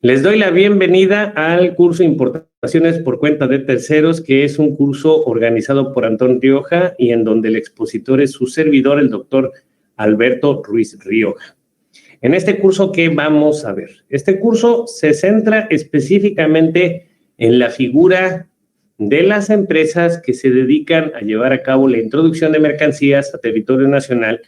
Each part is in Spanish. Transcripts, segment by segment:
Les doy la bienvenida al curso Importaciones por cuenta de terceros, que es un curso organizado por Antón Rioja y en donde el expositor es su servidor, el doctor Alberto Ruiz Rioja. En este curso, ¿qué vamos a ver? Este curso se centra específicamente en la figura de las empresas que se dedican a llevar a cabo la introducción de mercancías a territorio nacional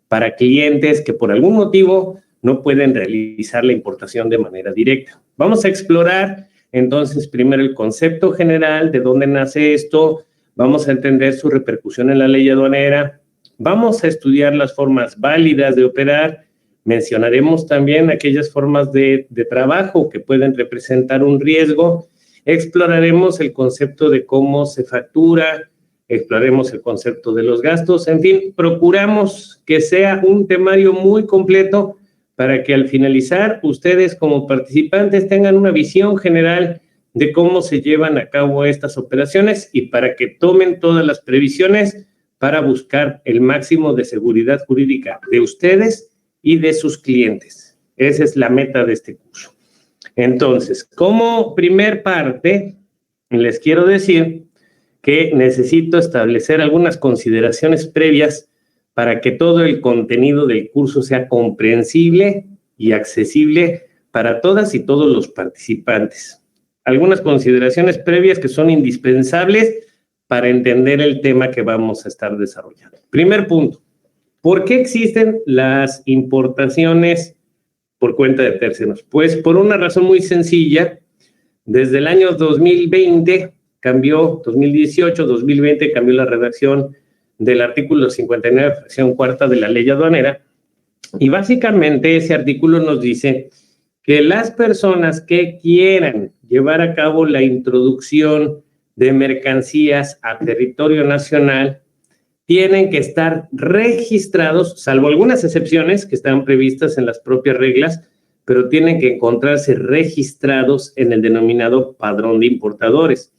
para clientes que por algún motivo no pueden realizar la importación de manera directa. Vamos a explorar entonces primero el concepto general, de dónde nace esto, vamos a entender su repercusión en la ley aduanera, vamos a estudiar las formas válidas de operar, mencionaremos también aquellas formas de trabajo que pueden representar un riesgo, exploraremos el concepto de cómo se factura, exploraremos el concepto de los gastos, en fin, procuramos que sea un temario muy completo para que al finalizar ustedes como participantes tengan una visión general de cómo se llevan a cabo estas operaciones y para que tomen todas las previsiones para buscar el máximo de seguridad jurídica de ustedes y de sus clientes. Esa es la meta de este curso. Entonces, como primer parte, les quiero decir que necesito establecer algunas consideraciones previas para que todo el contenido del curso sea comprensible y accesible para todas y todos los participantes. Algunas consideraciones previas que son indispensables para entender el tema que vamos a estar desarrollando. Primer punto, ¿por qué existen las importaciones por cuenta de terceros? Pues por una razón muy sencilla. Desde el año 2020 cambió, 2018, 2020 cambió la redacción del artículo 59, fracción cuarta de la ley aduanera, y básicamente ese artículo nos dice que las personas que quieran llevar a cabo la introducción de mercancías a territorio nacional tienen que estar registrados, salvo algunas excepciones que están previstas en las propias reglas, pero tienen que encontrarse registrados en el denominado padrón de importadores.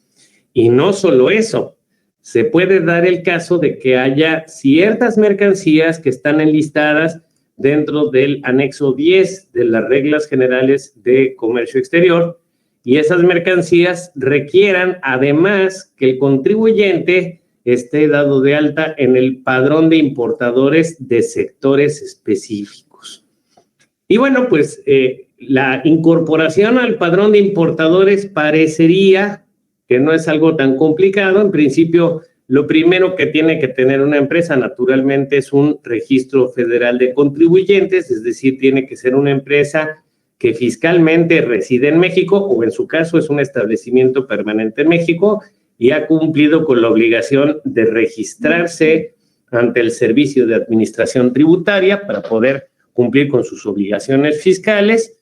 Y no solo eso, se puede dar el caso de que haya ciertas mercancías que están enlistadas dentro del anexo 10 de las reglas generales de comercio exterior y esas mercancías requieran además que el contribuyente esté dado de alta en el padrón de importadores de sectores específicos. Y bueno, pues la incorporación al padrón de importadores parecería que no es algo tan complicado. En principio, lo primero que tiene que tener una empresa, naturalmente, es un registro federal de contribuyentes, es decir, tiene que ser una empresa que fiscalmente reside en México o en su caso es un establecimiento permanente en México y ha cumplido con la obligación de registrarse ante el Servicio de Administración Tributaria para poder cumplir con sus obligaciones fiscales.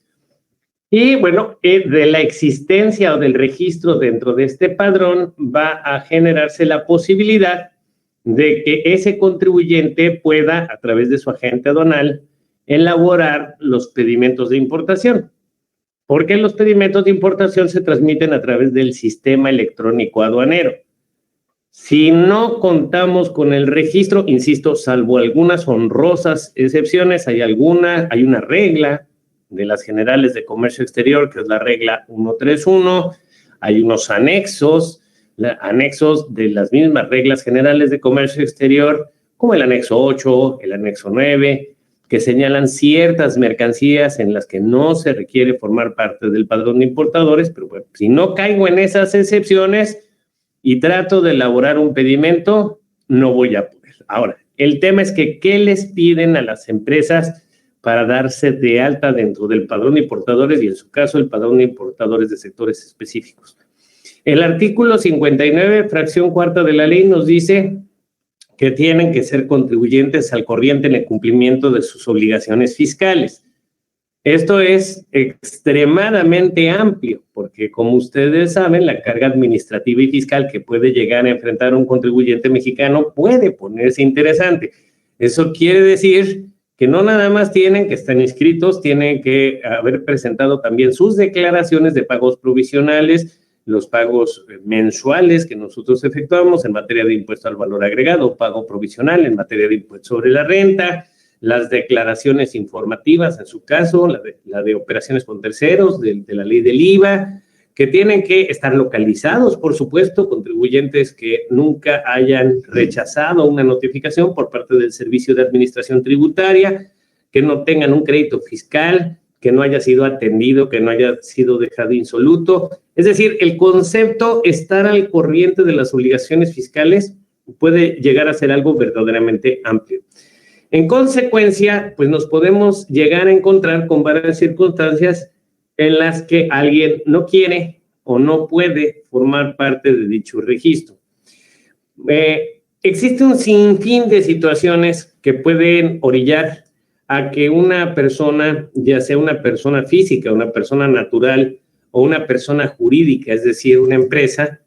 Y bueno, de la existencia o del registro dentro de este padrón va a generarse la posibilidad de que ese contribuyente pueda, a través de su agente aduanal, elaborar los pedimentos de importación. Porque los pedimentos de importación se transmiten a través del sistema electrónico aduanero. Si no contamos con el registro, insisto, salvo algunas honrosas excepciones, hay una regla de las generales de comercio exterior, que es la regla 131, hay unos anexos de las mismas reglas generales de comercio exterior, como el anexo 8, el anexo 9, que señalan ciertas mercancías en las que no se requiere formar parte del padrón de importadores, pero bueno, si no caigo en esas excepciones y trato de elaborar un pedimento, no voy a poder. Ahora, el tema es que, ¿qué les piden a las empresas para darse de alta dentro del padrón de importadores y en su caso el padrón de importadores de sectores específicos? El artículo 59, fracción cuarta de la ley nos dice que tienen que ser contribuyentes al corriente en el cumplimiento de sus obligaciones fiscales. Esto es extremadamente amplio porque, como ustedes saben, la carga administrativa y fiscal que puede llegar a enfrentar un contribuyente mexicano puede ponerse interesante. Eso quiere decir que no nada más tienen que estar inscritos, tienen que haber presentado también sus declaraciones de pagos provisionales, los pagos mensuales que nosotros efectuamos en materia de impuesto al valor agregado, pago provisional en materia de impuesto sobre la renta, las declaraciones informativas, en su caso, la de operaciones con terceros, de la ley del IVA, que tienen que estar localizados, por supuesto, contribuyentes que nunca hayan rechazado una notificación por parte del Servicio de Administración Tributaria, que no tengan un crédito fiscal, que no haya sido atendido, que no haya sido dejado insoluto. Es decir, el concepto estar al corriente de las obligaciones fiscales puede llegar a ser algo verdaderamente amplio. En consecuencia, pues nos podemos llegar a encontrar con varias circunstancias en las que alguien no quiere o no puede formar parte de dicho registro. Existe un sinfín de situaciones que pueden orillar a que una persona, ya sea una persona física, una persona natural o una persona jurídica, es decir, una empresa,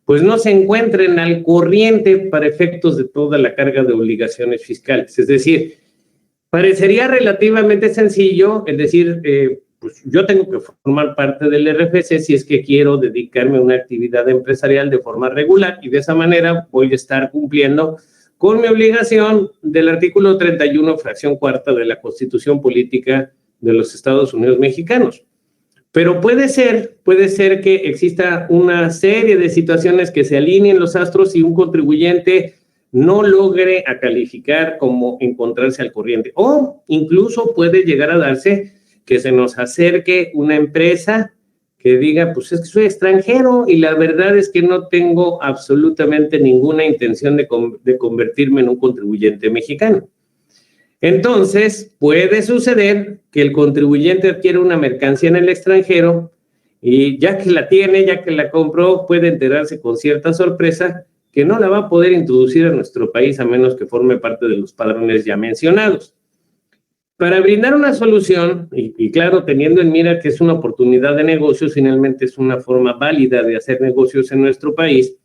pues no se encuentren al corriente para efectos de toda la carga de obligaciones fiscales. Es decir, parecería relativamente sencillo, es decir, pues yo tengo que formar parte del RFC si es que quiero dedicarme a una actividad empresarial de forma regular y de esa manera voy a estar cumpliendo con mi obligación del artículo 31, fracción cuarta de la Constitución Política de los Estados Unidos Mexicanos. Pero puede ser que exista una serie de situaciones que se alineen los astros y un contribuyente no logre a calificar como encontrarse al corriente. O incluso puede llegar a darse que se nos acerque una empresa que diga, pues es que soy extranjero y la verdad es que no tengo absolutamente ninguna intención de convertirme en un contribuyente mexicano. Entonces, puede suceder que el contribuyente adquiera una mercancía en el extranjero y ya que la tiene, ya que la compró, puede enterarse con cierta sorpresa que no la va a poder introducir a nuestro país a menos que forme parte de los padrones ya mencionados. Para brindar una solución, y claro, teniendo en mira que es una oportunidad de negocio, finalmente es una forma válida de hacer negocios en nuestro país,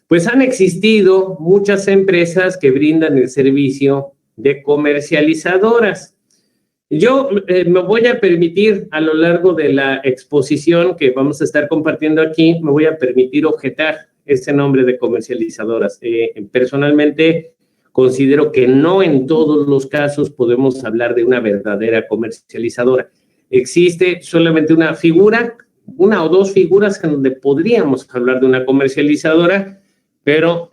pues han existido muchas empresas que brindan el servicio de comercializadoras. Yo me voy a permitir, a lo largo de la exposición que vamos a estar compartiendo aquí, me voy a permitir objetar ese nombre de comercializadoras. Personalmente, considero que no en todos los casos podemos hablar de una verdadera comercializadora. Existe solamente una figura, una o dos figuras en donde podríamos hablar de una comercializadora, pero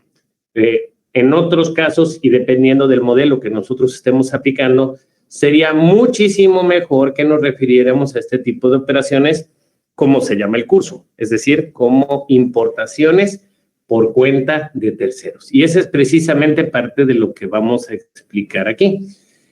en otros casos y dependiendo del modelo que nosotros estemos aplicando, sería muchísimo mejor que nos refiriéramos a este tipo de operaciones como se llama el curso, es decir, como importaciones por cuenta de terceros. Y esa es precisamente parte de lo que vamos a explicar aquí.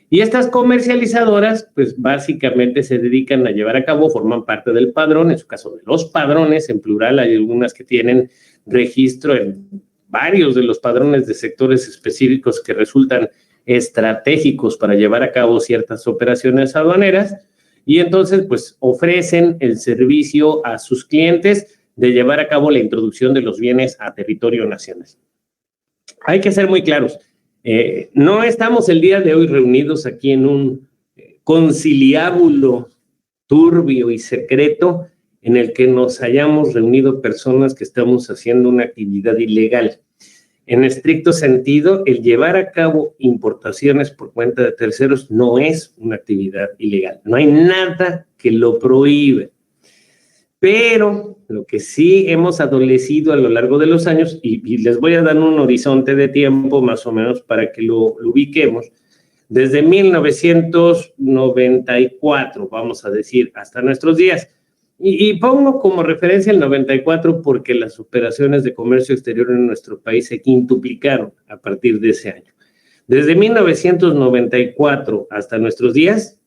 Y estas comercializadoras, pues básicamente se dedican a llevar a cabo, forman parte del padrón, en su caso de los padrones, en plural, hay algunas que tienen registro en varios de los padrones de sectores específicos que resultan estratégicos para llevar a cabo ciertas operaciones aduaneras, y entonces, pues, ofrecen el servicio a sus clientes de llevar a cabo la introducción de los bienes a territorio nacional. Hay que ser muy claros. No estamos el día de hoy reunidos aquí en un conciliábulo turbio y secreto en el que nos hayamos reunido personas que estamos haciendo una actividad ilegal. En estricto sentido, el llevar a cabo importaciones por cuenta de terceros no es una actividad ilegal. No hay nada que lo prohíbe. Pero lo que sí hemos adolecido a lo largo de los años, y les voy a dar un horizonte de tiempo más o menos para que lo ubiquemos, desde 1994, vamos a decir, hasta nuestros días. Y pongo como referencia el 94 porque las operaciones de comercio exterior en nuestro país se quintuplicaron a partir de ese año. Desde 1994 hasta nuestros días,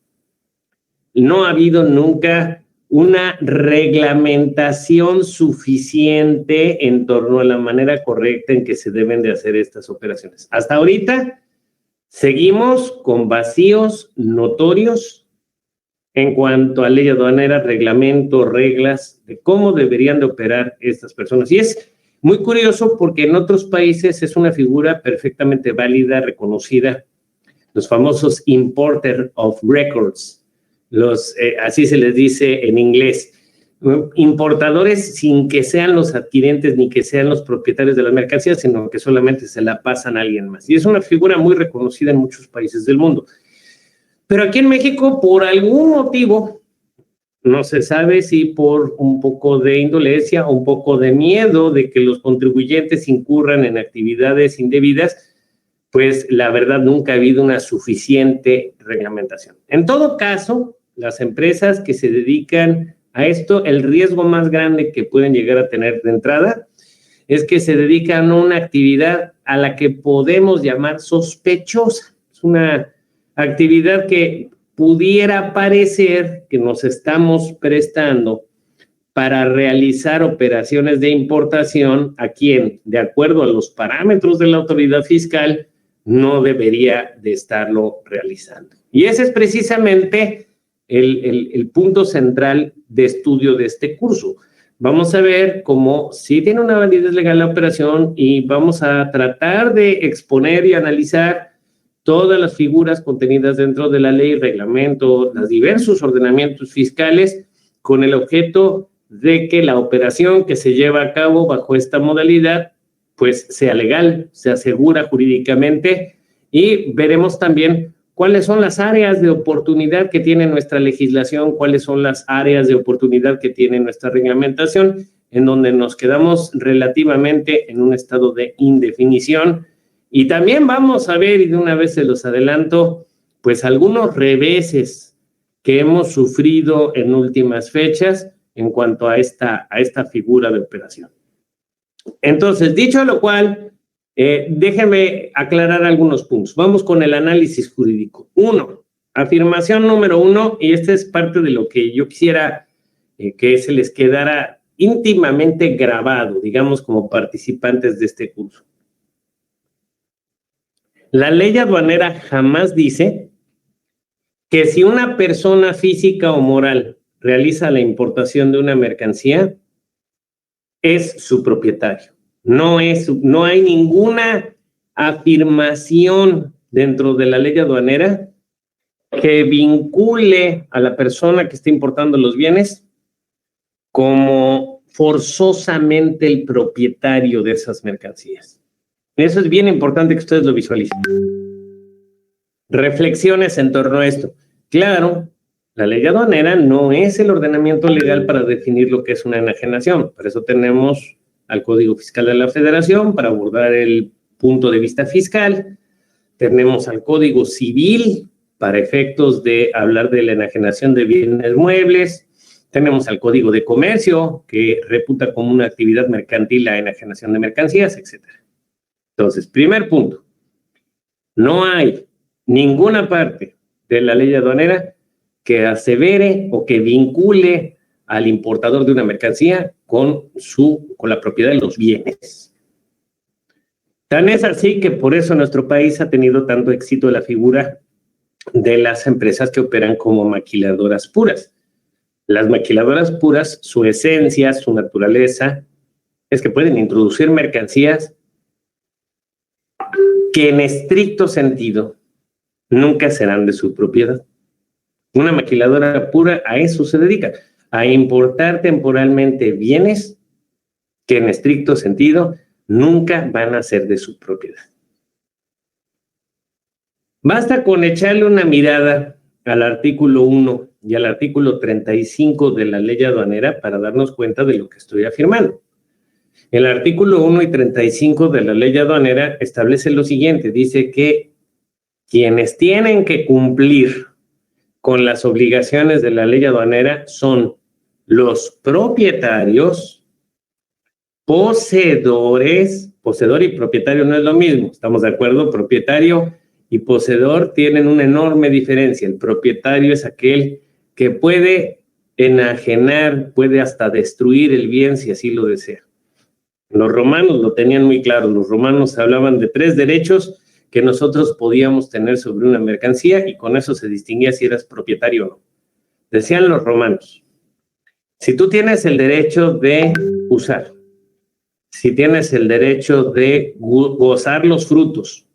no ha habido nunca una reglamentación suficiente en torno a la manera correcta en que se deben de hacer estas operaciones. Hasta ahorita seguimos con vacíos notorios en cuanto a ley aduanera, reglamento, reglas de cómo deberían de operar estas personas. Y es muy curioso porque en otros países es una figura perfectamente válida, reconocida, los famosos importer of records, así se les dice en inglés, importadores sin que sean los adquirentes ni que sean los propietarios de las mercancías, sino que solamente se la pasan a alguien más. Y es una figura muy reconocida en muchos países del mundo. Pero aquí en México, por algún motivo, no se sabe si por un poco de indolencia o un poco de miedo de que los contribuyentes incurran en actividades indebidas, pues la verdad nunca ha habido una suficiente reglamentación. En todo caso, las empresas que se dedican a esto, el riesgo más grande que pueden llegar a tener de entrada es que se dedican a una actividad a la que podemos llamar sospechosa. Es una actividad que pudiera parecer que nos estamos prestando para realizar operaciones de importación a quien, de acuerdo a los parámetros de la autoridad fiscal, no debería de estarlo realizando. Y ese es precisamente el punto central de estudio de este curso. Vamos a ver cómo sí tiene una validez legal la operación y vamos a tratar de exponer y analizar todas las figuras contenidas dentro de la ley, reglamento, los diversos ordenamientos fiscales, con el objeto de que la operación que se lleva a cabo bajo esta modalidad pues sea legal, sea segura jurídicamente, y veremos también cuáles son las áreas de oportunidad que tiene nuestra legislación, cuáles son las áreas de oportunidad que tiene nuestra reglamentación, en donde nos quedamos relativamente en un estado de indefinición. Y también vamos a ver, y de una vez se los adelanto, pues algunos reveses que hemos sufrido en últimas fechas en cuanto a esta figura de operación. Entonces, dicho lo cual, déjenme aclarar algunos puntos. Vamos con el análisis jurídico. Uno, afirmación número uno, y esta es parte de lo que yo quisiera que se les quedara íntimamente grabado, digamos, como participantes de este curso. La ley aduanera jamás dice que si una persona física o moral realiza la importación de una mercancía, es su propietario. No hay ninguna afirmación dentro de la ley aduanera que vincule a la persona que está importando los bienes como forzosamente el propietario de esas mercancías. Eso es bien importante que ustedes lo visualicen. Reflexiones en torno a esto. Claro, la ley aduanera no es el ordenamiento legal para definir lo que es una enajenación. Por eso tenemos al Código Fiscal de la Federación para abordar el punto de vista fiscal. Tenemos al Código Civil para efectos de hablar de la enajenación de bienes muebles. Tenemos al Código de Comercio, que reputa como una actividad mercantil la enajenación de mercancías, etc. Entonces, primer punto. No hay ninguna parte de la ley aduanera que asevere o que vincule al importador de una mercancía con la propiedad de los bienes. Tan es así que por eso nuestro país ha tenido tanto éxito la figura de las empresas que operan como maquiladoras puras. Las maquiladoras puras, su esencia, su naturaleza, es que pueden introducir mercancías que en estricto sentido nunca serán de su propiedad. Una maquiladora pura a eso se dedica, a importar temporalmente bienes que en estricto sentido nunca van a ser de su propiedad. Basta con echarle una mirada al artículo 1 y al artículo 35 de la ley aduanera para darnos cuenta de lo que estoy afirmando. El artículo 1 y 35 de la ley aduanera establece lo siguiente, dice que quienes tienen que cumplir con las obligaciones de la ley aduanera son los propietarios, poseedores, poseedor y propietario no es lo mismo, ¿estamos de acuerdo? Propietario y poseedor tienen una enorme diferencia. El propietario es aquel que puede enajenar, puede hasta destruir el bien si así lo desea. Los romanos lo tenían muy claro, los romanos hablaban de 3 derechos que nosotros podíamos tener sobre una mercancía y con eso se distinguía si eras propietario o no. Decían los romanos, si tú tienes el derecho de usar, si tienes el derecho de gozar los frutos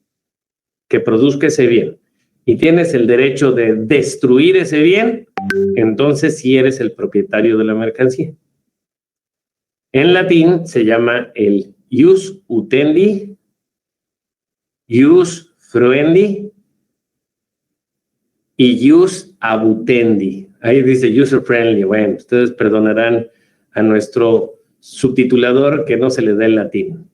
que produzca ese bien y tienes el derecho de destruir ese bien, entonces sí eres el propietario de la mercancía. En latín se llama el ius utendi, ius fruendi y jus abutendi. Ahí dice user friendly. Bueno, ustedes perdonarán a nuestro subtitulador que no se le da el latín.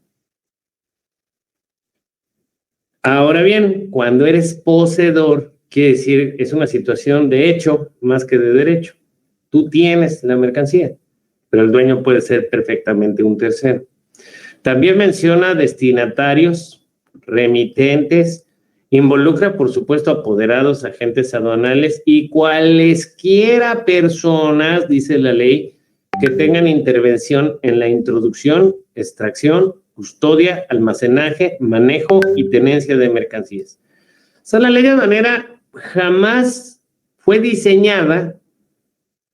Ahora bien, cuando eres poseedor, quiere decir, es una situación de hecho más que de derecho. Tú tienes la mercancía, pero el dueño puede ser perfectamente un tercero. También menciona destinatarios, remitentes, involucra, por supuesto, apoderados, agentes aduanales y cualesquiera personas, dice la ley, que tengan intervención en la introducción, extracción, custodia, almacenaje, manejo y tenencia de mercancías. O sea, la ley aduanera jamás fue diseñada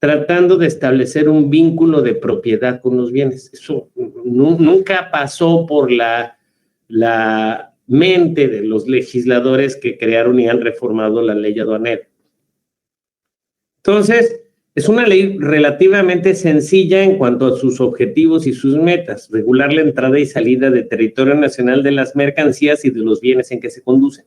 tratando de establecer un vínculo de propiedad con los bienes. Eso nunca pasó por la mente de los legisladores que crearon y han reformado la ley aduanera. Entonces, es una ley relativamente sencilla en cuanto a sus objetivos y sus metas, regular la entrada y salida de territorio nacional de las mercancías y de los bienes en que se conducen,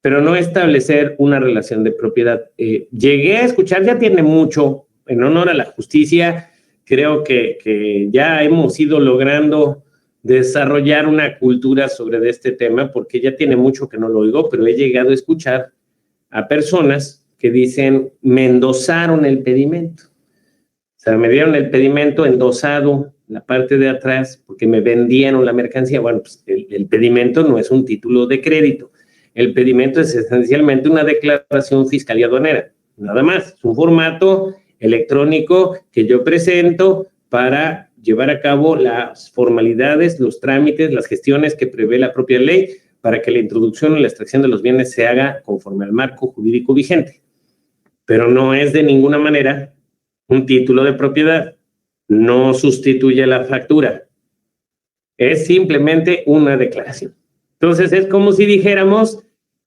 pero no establecer una relación de propiedad. Llegué a escuchar, ya tiene mucho, en honor a la justicia, creo que ya hemos ido logrando desarrollar una cultura sobre este tema, porque ya tiene mucho que no lo oigo, pero he llegado a escuchar a personas que dicen, me endosaron el pedimento. O sea, me dieron el pedimento endosado, la parte de atrás, porque me vendieron la mercancía. Bueno, pues el pedimento no es un título de crédito. El pedimento es esencialmente una declaración fiscal y aduanera, nada más. Es un formato electrónico que yo presento para llevar a cabo las formalidades, los trámites, las gestiones que prevé la propia ley para que la introducción o la extracción de los bienes se haga conforme al marco jurídico vigente. Pero no es de ninguna manera un título de propiedad, no sustituye la factura, es simplemente una declaración. Entonces es como si dijéramos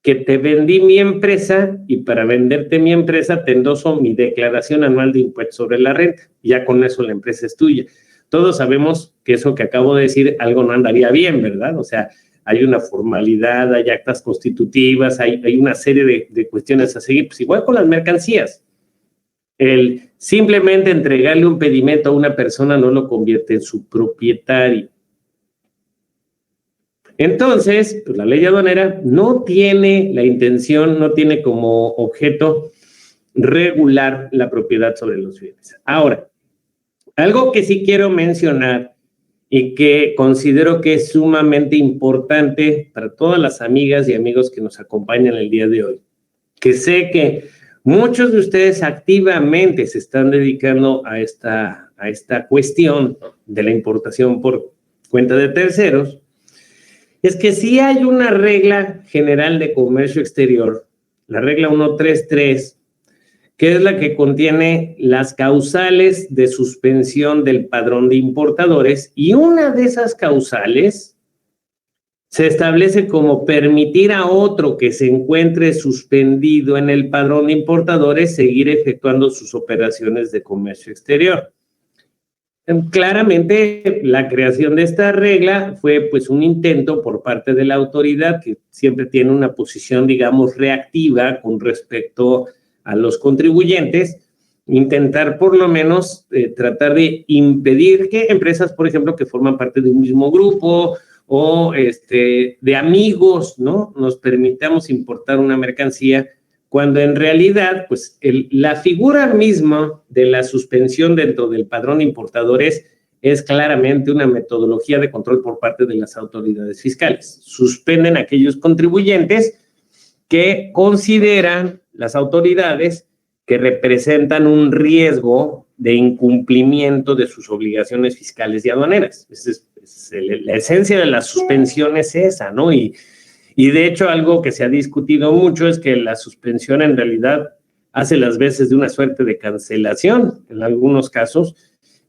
que te vendí mi empresa y para venderte mi empresa te endoso mi declaración anual de impuestos sobre la renta. Y ya con eso la empresa es tuya. Todos sabemos que eso que acabo de decir, algo no andaría bien, ¿verdad? O sea, hay una formalidad, hay actas constitutivas, hay una serie de cuestiones a seguir. Pues igual con las mercancías. El simplemente entregarle un pedimento a una persona no lo convierte en su propietario. Entonces, pues la ley aduanera no tiene la intención, no tiene como objeto regular la propiedad sobre los bienes. Ahora, algo que sí quiero mencionar y que considero que es sumamente importante para todas las amigas y amigos que nos acompañan el día de hoy, que sé que muchos de ustedes activamente se están dedicando a esta cuestión de la importación por cuenta de terceros, es que sí hay una regla general de comercio exterior, la regla 133, que es la que contiene las causales de suspensión del padrón de importadores, y una de esas causales se establece como permitir a otro que se encuentre suspendido en el padrón de importadores seguir efectuando sus operaciones de comercio exterior. Claramente, la creación de esta regla fue pues un intento por parte de la autoridad, que siempre tiene una posición, digamos, reactiva con respecto a los contribuyentes, intentar por lo menos tratar de impedir que empresas, por ejemplo, que forman parte de un mismo grupo o de amigos, ¿no?, nos permitamos importar una mercancía, cuando en realidad, pues, la figura misma de la suspensión dentro del padrón de importadores es claramente una metodología de control por parte de las autoridades fiscales. Suspenden a aquellos contribuyentes que consideran las autoridades que representan un riesgo de incumplimiento de sus obligaciones fiscales y aduaneras. La esencia de la suspensión es esa, ¿no? Y de hecho, algo que se ha discutido mucho es que la suspensión en realidad hace las veces de una suerte de cancelación, en algunos casos,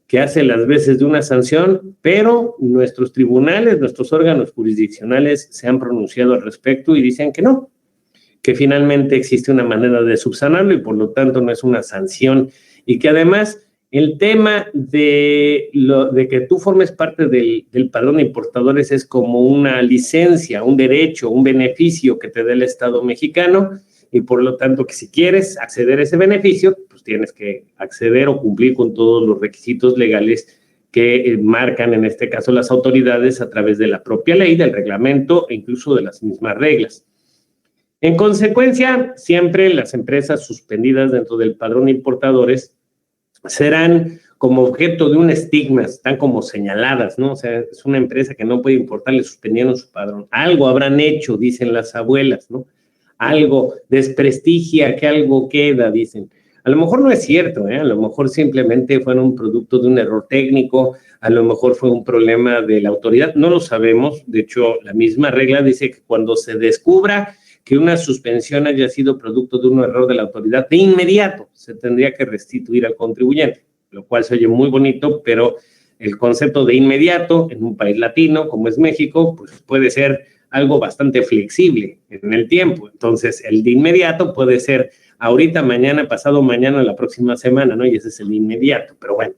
que hace las veces de una sanción, pero nuestros tribunales, nuestros órganos jurisdiccionales se han pronunciado al respecto y dicen que no, que finalmente existe una manera de subsanarlo y por lo tanto no es una sanción, y que además el tema de que tú formes parte del padrón de importadores es como una licencia, un derecho, un beneficio que te da el Estado mexicano, y por lo tanto que si quieres acceder a ese beneficio, pues tienes que acceder o cumplir con todos los requisitos legales que marcan en este caso las autoridades a través de la propia ley, del reglamento e incluso de las mismas reglas. En consecuencia, siempre las empresas suspendidas dentro del padrón de importadores serán como objeto de un estigma, están como señaladas, ¿no? O sea, es una empresa que no puede importar, le suspendieron su padrón. Algo habrán hecho, dicen las abuelas, ¿no? Algo desprestigia, que algo queda, dicen. A lo mejor no es cierto, ¿eh? A lo mejor simplemente fue un producto de un error técnico, a lo mejor fue un problema de la autoridad, no lo sabemos. De hecho, la misma regla dice que cuando se descubra que una suspensión haya sido producto de un error de la autoridad, de inmediato se tendría que restituir al contribuyente, lo cual se oye muy bonito, pero el concepto de inmediato en un país latino como es México, pues puede ser algo bastante flexible en el tiempo. Entonces, el de inmediato puede ser ahorita, mañana, pasado mañana, la próxima semana, ¿no? Y ese es el inmediato. Pero bueno,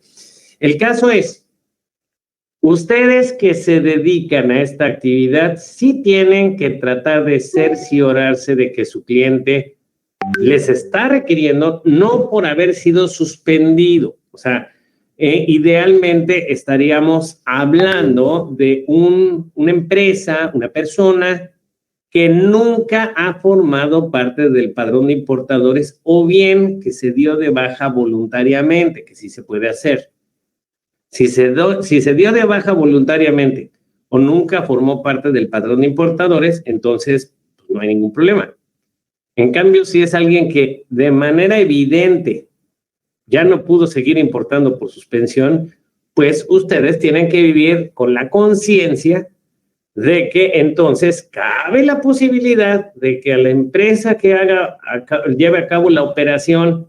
el caso es, ustedes que se dedican a esta actividad sí tienen que tratar de cerciorarse de que su cliente les está requiriendo, no por haber sido suspendido. O sea, idealmente estaríamos hablando de una empresa, una persona que nunca ha formado parte del padrón de importadores o bien que se dio de baja voluntariamente, que sí se puede hacer. Si se dio de baja voluntariamente o nunca formó parte del padrón de importadores, entonces pues, no hay ningún problema. En cambio, si es alguien que de manera evidente ya no pudo seguir importando por suspensión, pues ustedes tienen que vivir con la conciencia de que entonces cabe la posibilidad de que a la empresa que lleve a cabo la operación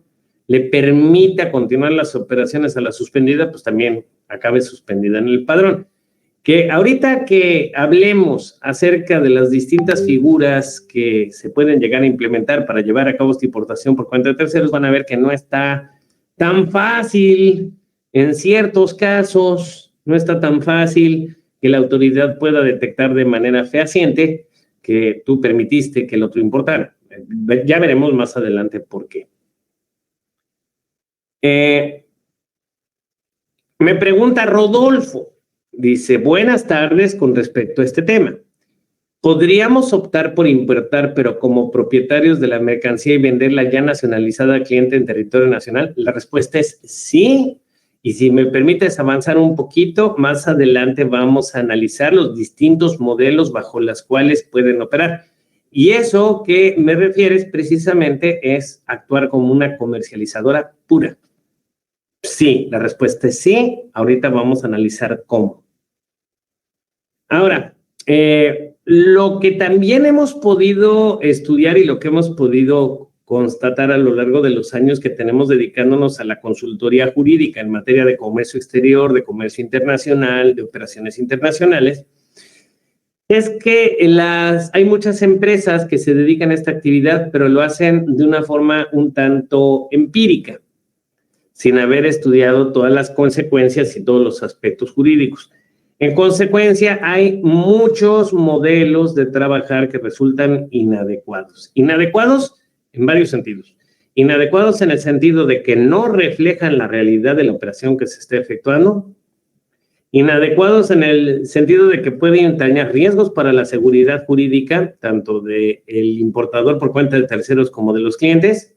le permita continuar las operaciones a la suspendida, pues también acabe suspendida en el padrón. Que ahorita que hablemos acerca de las distintas figuras que se pueden llegar a implementar para llevar a cabo esta importación por cuenta de terceros, van a ver que no está tan fácil en ciertos casos, no está tan fácil que la autoridad pueda detectar de manera fehaciente que tú permitiste que el otro importara. Ya veremos más adelante por qué. Me pregunta Rodolfo, dice, buenas tardes con respecto a este tema. ¿Podríamos optar por importar, pero como propietarios de la mercancía y venderla ya nacionalizada al cliente en territorio nacional? La respuesta es sí. Y si me permites avanzar un poquito, más adelante vamos a analizar los distintos modelos bajo los cuales pueden operar. Y eso que me refieres precisamente es actuar como una comercializadora pura. Sí, la respuesta es sí. Ahorita vamos a analizar cómo. Ahora, lo que también hemos podido estudiar y lo que hemos podido constatar a lo largo de los años que tenemos dedicándonos a la consultoría jurídica en materia de comercio exterior, de comercio internacional, de operaciones internacionales, es que hay muchas empresas que se dedican a esta actividad, pero lo hacen de una forma un tanto empírica, sin haber estudiado todas las consecuencias y todos los aspectos jurídicos. En consecuencia, hay muchos modelos de trabajar que resultan inadecuados. Inadecuados en varios sentidos. Inadecuados en el sentido de que no reflejan la realidad de la operación que se está efectuando. Inadecuados en el sentido de que pueden entrañar riesgos para la seguridad jurídica, tanto del importador por cuenta de terceros como de los clientes.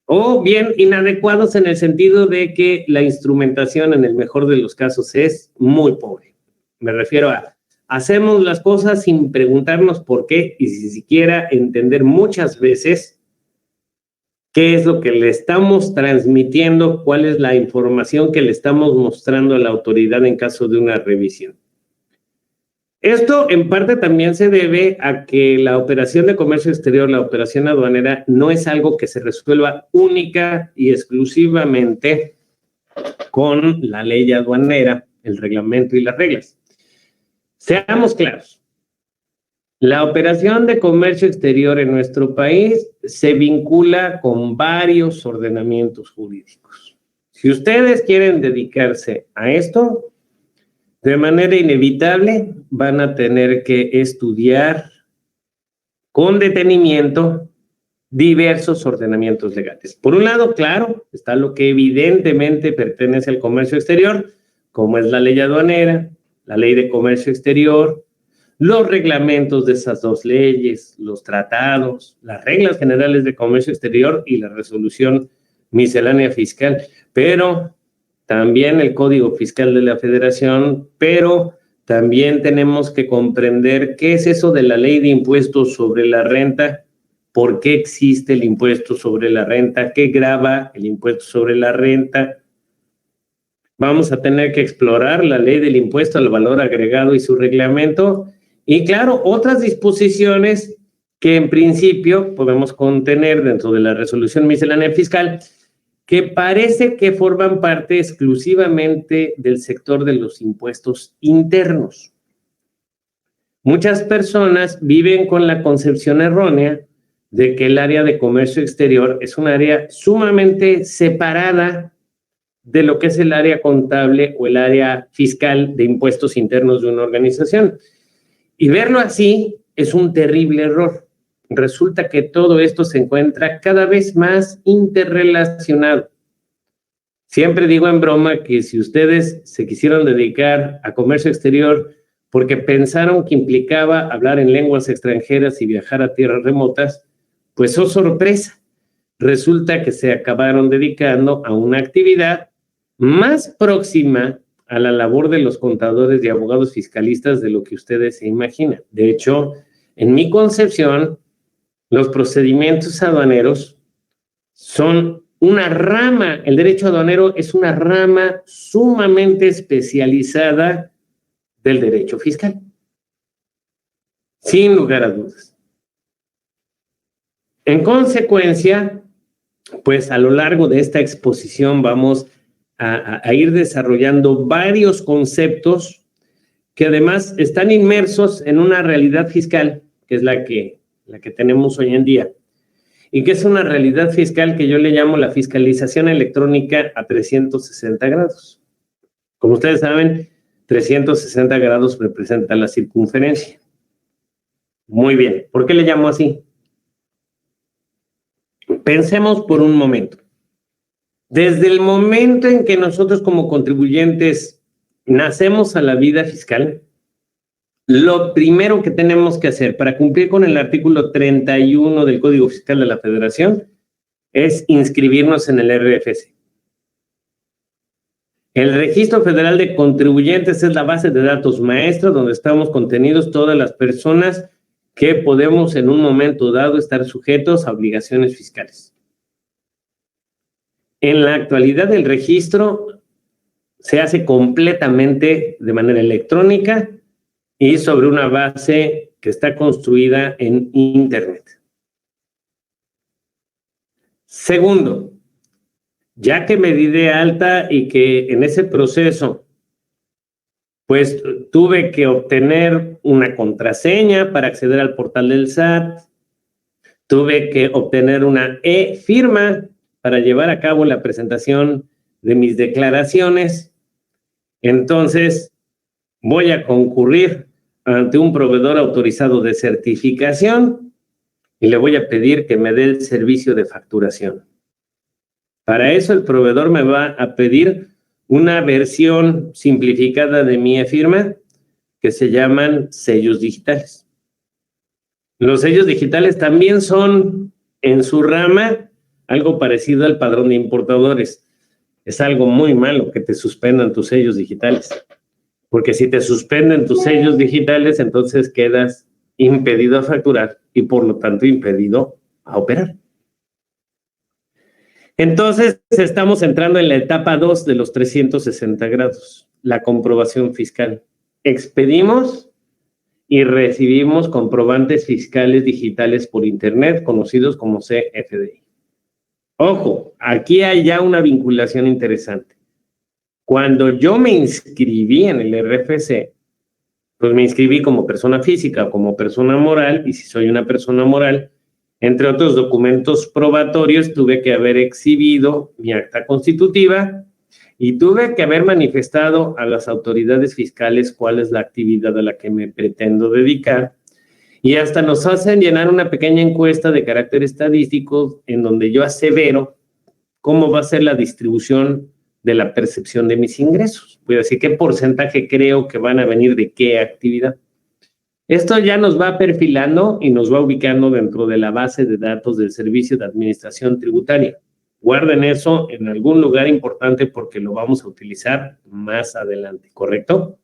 O bien inadecuados en el sentido de que la instrumentación en el mejor de los casos es muy pobre. Me refiero a hacemos las cosas sin preguntarnos por qué y sin siquiera entender muchas veces qué es lo que le estamos transmitiendo, cuál es la información que le estamos mostrando a la autoridad en caso de una revisión. Esto en parte también se debe a que la operación de comercio exterior, la operación aduanera, no es algo que se resuelva única y exclusivamente con la ley aduanera, el reglamento y las reglas. Seamos claros, la operación de comercio exterior en nuestro país se vincula con varios ordenamientos jurídicos. Si ustedes quieren dedicarse a esto, de manera inevitable van a tener que estudiar con detenimiento diversos ordenamientos legales. Por un lado, claro, está lo que evidentemente pertenece al comercio exterior, como es la ley aduanera, la ley de comercio exterior, los reglamentos de esas dos leyes, los tratados, las reglas generales de comercio exterior y la resolución miscelánea fiscal, pero también el Código Fiscal de la Federación, pero también tenemos que comprender qué es eso de la ley de impuestos sobre la renta, por qué existe el impuesto sobre la renta, qué grava el impuesto sobre la renta. Vamos a tener que explorar la ley del impuesto al valor agregado y su reglamento, y claro, otras disposiciones que en principio podemos contener dentro de la resolución miscelánea fiscal, que parece que forman parte exclusivamente del sector de los impuestos internos. Muchas personas viven con la concepción errónea de que el área de comercio exterior es un área sumamente separada de lo que es el área contable o el área fiscal de impuestos internos de una organización. Y verlo así es un terrible error. Resulta que todo esto se encuentra cada vez más interrelacionado. Siempre digo en broma que si ustedes se quisieron dedicar a comercio exterior porque pensaron que implicaba hablar en lenguas extranjeras y viajar a tierras remotas, pues oh sorpresa, resulta que se acabaron dedicando a una actividad más próxima a la labor de los contadores y abogados fiscalistas de lo que ustedes se imaginan. De hecho, en mi concepción, los procedimientos aduaneros son una rama, el derecho aduanero es una rama sumamente especializada del derecho fiscal, sin lugar a dudas. En consecuencia, pues a lo largo de esta exposición vamos a ir desarrollando varios conceptos que además están inmersos en una realidad fiscal, que es la que tenemos hoy en día, y que es una realidad fiscal que yo le llamo la fiscalización electrónica a 360 grados. Como ustedes saben, 360 grados representa la circunferencia. Muy bien, ¿por qué le llamo así? Pensemos por un momento. Desde el momento en que nosotros como contribuyentes nacemos a la vida fiscal, lo primero que tenemos que hacer para cumplir con el artículo 31 del Código Fiscal de la Federación es inscribirnos en el RFC. El Registro Federal de Contribuyentes es la base de datos maestra donde estamos contenidos todas las personas que podemos en un momento dado estar sujetos a obligaciones fiscales. En la actualidad el registro se hace completamente de manera electrónica y sobre una base que está construida en Internet. Segundo, ya que me di de alta y que en ese proceso pues tuve que obtener una contraseña para acceder al portal del SAT, tuve que obtener una e-firma para llevar a cabo la presentación de mis declaraciones, entonces voy a concurrir ante un proveedor autorizado de certificación y le voy a pedir que me dé el servicio de facturación. Para eso el proveedor me va a pedir una versión simplificada de mi e-firma que se llaman sellos digitales. Los sellos digitales también son en su rama algo parecido al padrón de importadores. Es algo muy malo que te suspendan tus sellos digitales, porque si te suspenden tus sellos digitales, entonces quedas impedido a facturar y por lo tanto impedido a operar. Entonces estamos entrando en la etapa 2 de los 360 grados, la comprobación fiscal. Expedimos y recibimos comprobantes fiscales digitales por Internet, conocidos como CFDI. Ojo, aquí hay ya una vinculación interesante. Cuando yo me inscribí en el RFC, pues me inscribí como persona física o como persona moral, y si soy una persona moral, entre otros documentos probatorios, tuve que haber exhibido mi acta constitutiva y tuve que haber manifestado a las autoridades fiscales cuál es la actividad a la que me pretendo dedicar Y hasta nos hacen llenar una pequeña encuesta de carácter estadístico en donde yo asevero cómo va a ser la distribución de la percepción de mis ingresos. Voy a decir qué porcentaje creo que van a venir de qué actividad. Esto ya nos va perfilando y nos va ubicando dentro de la base de datos del Servicio de Administración Tributaria. Guarden eso en algún lugar importante porque lo vamos a utilizar más adelante, ¿correcto?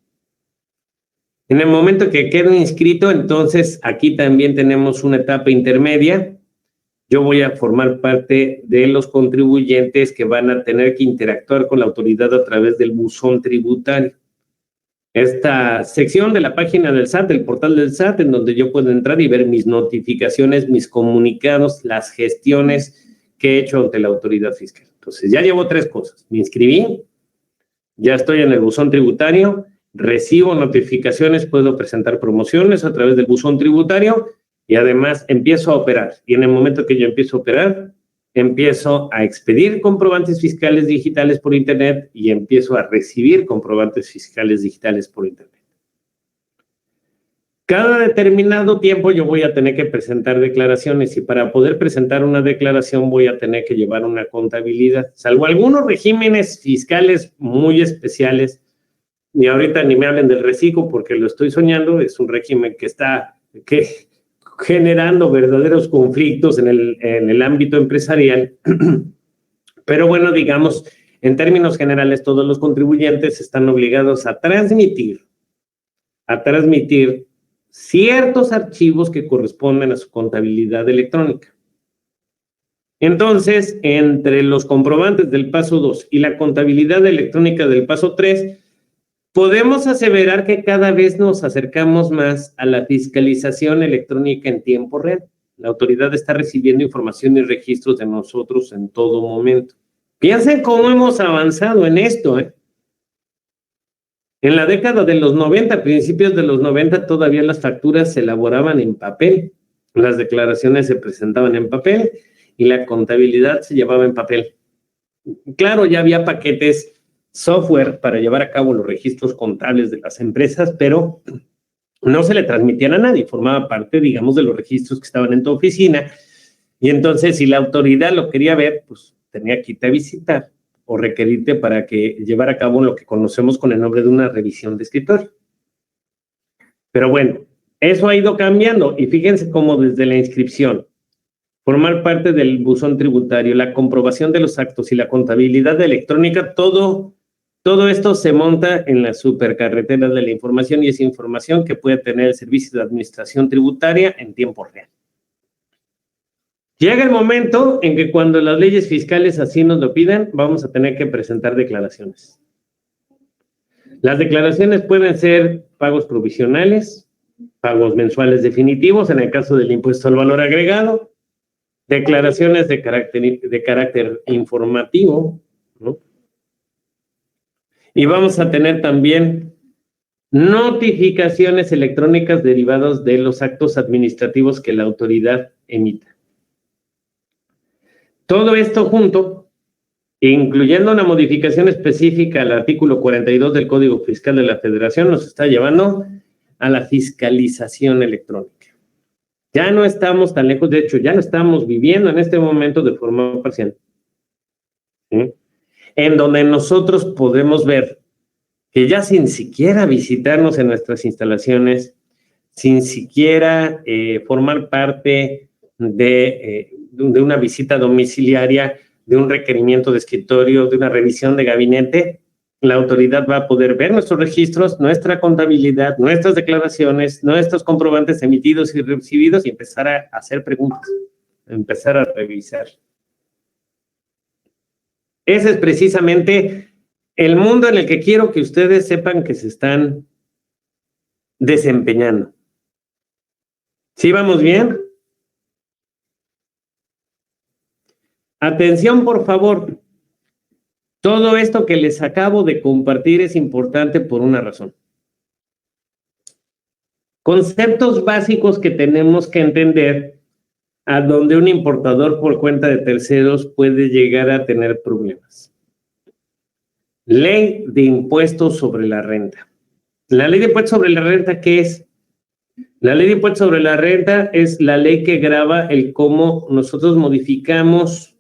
En el momento que quede inscrito, entonces aquí también tenemos una etapa intermedia. Yo voy a formar parte de los contribuyentes que van a tener que interactuar con la autoridad a través del buzón tributario. Esta sección de la página del SAT, del portal del SAT, en donde yo puedo entrar y ver mis notificaciones, mis comunicados, las gestiones que he hecho ante la autoridad fiscal. Entonces, ya llevo 3 cosas. Me inscribí, ya estoy en el buzón tributario, recibo notificaciones, puedo presentar promociones a través del buzón tributario y además empiezo a operar. Y en el momento que yo empiezo a operar, empiezo a expedir comprobantes fiscales digitales por Internet y empiezo a recibir comprobantes fiscales digitales por Internet. Cada determinado tiempo yo voy a tener que presentar declaraciones y para poder presentar una declaración voy a tener que llevar una contabilidad. Salvo algunos regímenes fiscales muy especiales, y ahorita ni me hablen del reciclo porque lo estoy soñando, es un régimen que está generando verdaderos conflictos en el ámbito empresarial. Pero bueno, digamos, en términos generales, todos los contribuyentes están obligados a transmitir ciertos archivos que corresponden a su contabilidad electrónica. Entonces, entre los comprobantes del paso 2 y la contabilidad electrónica del paso 3, podemos aseverar que cada vez nos acercamos más a la fiscalización electrónica en tiempo real. La autoridad está recibiendo información y registros de nosotros en todo momento. Piensen cómo hemos avanzado en esto, ¿eh? En la década de los 90, principios de los 90, todavía las facturas se elaboraban en papel, las declaraciones se presentaban en papel y la contabilidad se llevaba en papel. Claro, ya había paquetes software para llevar a cabo los registros contables de las empresas, pero no se le transmitían a nadie, formaba parte, digamos, de los registros que estaban en tu oficina, y entonces si la autoridad lo quería ver, pues tenía que irte a visitar o requerirte para que llevara a cabo lo que conocemos con el nombre de una revisión de escritorio. Pero bueno, eso ha ido cambiando, y fíjense cómo desde la inscripción, formar parte del buzón tributario, la comprobación de los actos y la contabilidad electrónica, todo esto se monta en la supercarretera de la información y es información que puede tener el Servicio de Administración Tributaria en tiempo real. Llega el momento en que cuando las leyes fiscales así nos lo pidan, vamos a tener que presentar declaraciones. Las declaraciones pueden ser pagos provisionales, pagos mensuales definitivos, en el caso del impuesto al valor agregado, declaraciones de carácter informativo, ¿no? Y vamos a tener también notificaciones electrónicas derivadas de los actos administrativos que la autoridad emita. Todo esto junto, incluyendo una modificación específica al artículo 42 del Código Fiscal de la Federación, nos está llevando a la fiscalización electrónica. Ya no estamos tan lejos, de hecho, ya no estamos viviendo en este momento de forma parcial, ¿sí? En donde nosotros podemos ver que ya sin siquiera visitarnos en nuestras instalaciones, sin siquiera formar parte de una visita domiciliaria, de un requerimiento de escritorio, de una revisión de gabinete, la autoridad va a poder ver nuestros registros, nuestra contabilidad, nuestras declaraciones, nuestros comprobantes emitidos y recibidos y empezar a hacer preguntas, empezar a revisar. Ese es precisamente el mundo en el que quiero que ustedes sepan que se están desempeñando. ¿Sí vamos bien? Atención, por favor. Todo esto que les acabo de compartir es importante por una razón. Conceptos básicos que tenemos que entender a donde un importador por cuenta de terceros puede llegar a tener problemas. Ley de impuestos sobre la renta. La ley de impuestos sobre la renta, ¿qué es? La ley de impuestos sobre la renta es la ley que grava el cómo nosotros modificamos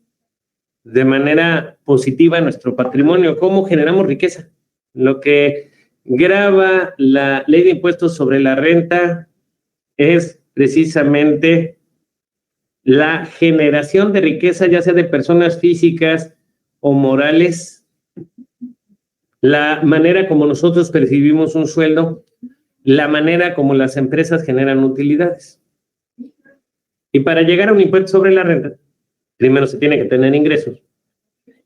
de manera positiva nuestro patrimonio, cómo generamos riqueza. Lo que grava la ley de impuestos sobre la renta es precisamente la generación de riqueza, ya sea de personas físicas o morales, la manera como nosotros percibimos un sueldo, la manera como las empresas generan utilidades. Y para llegar a un impuesto sobre la renta, primero se tiene que tener ingresos.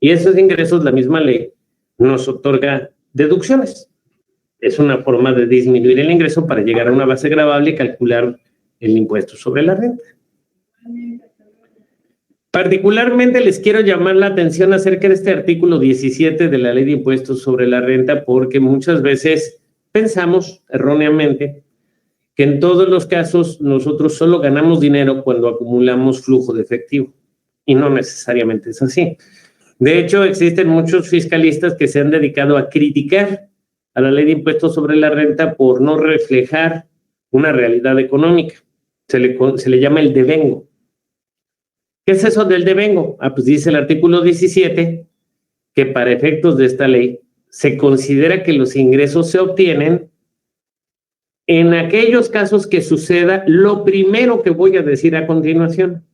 Y esos ingresos, la misma ley nos otorga deducciones. Es una forma de disminuir el ingreso para llegar a una base gravable y calcular el impuesto sobre la renta. Particularmente les quiero llamar la atención acerca de este artículo 17 de la Ley de Impuestos sobre la Renta, porque muchas veces pensamos erróneamente que en todos los casos nosotros solo ganamos dinero cuando acumulamos flujo de efectivo, y no necesariamente es así. De hecho, existen muchos fiscalistas que se han dedicado a criticar a la Ley de Impuestos sobre la Renta por no reflejar una realidad económica. Se le llama el devengo. ¿Qué es eso del devengo? Pues dice el artículo 17 que para efectos de esta ley se considera que los ingresos se obtienen en aquellos casos que suceda lo primero que voy a decir a continuación.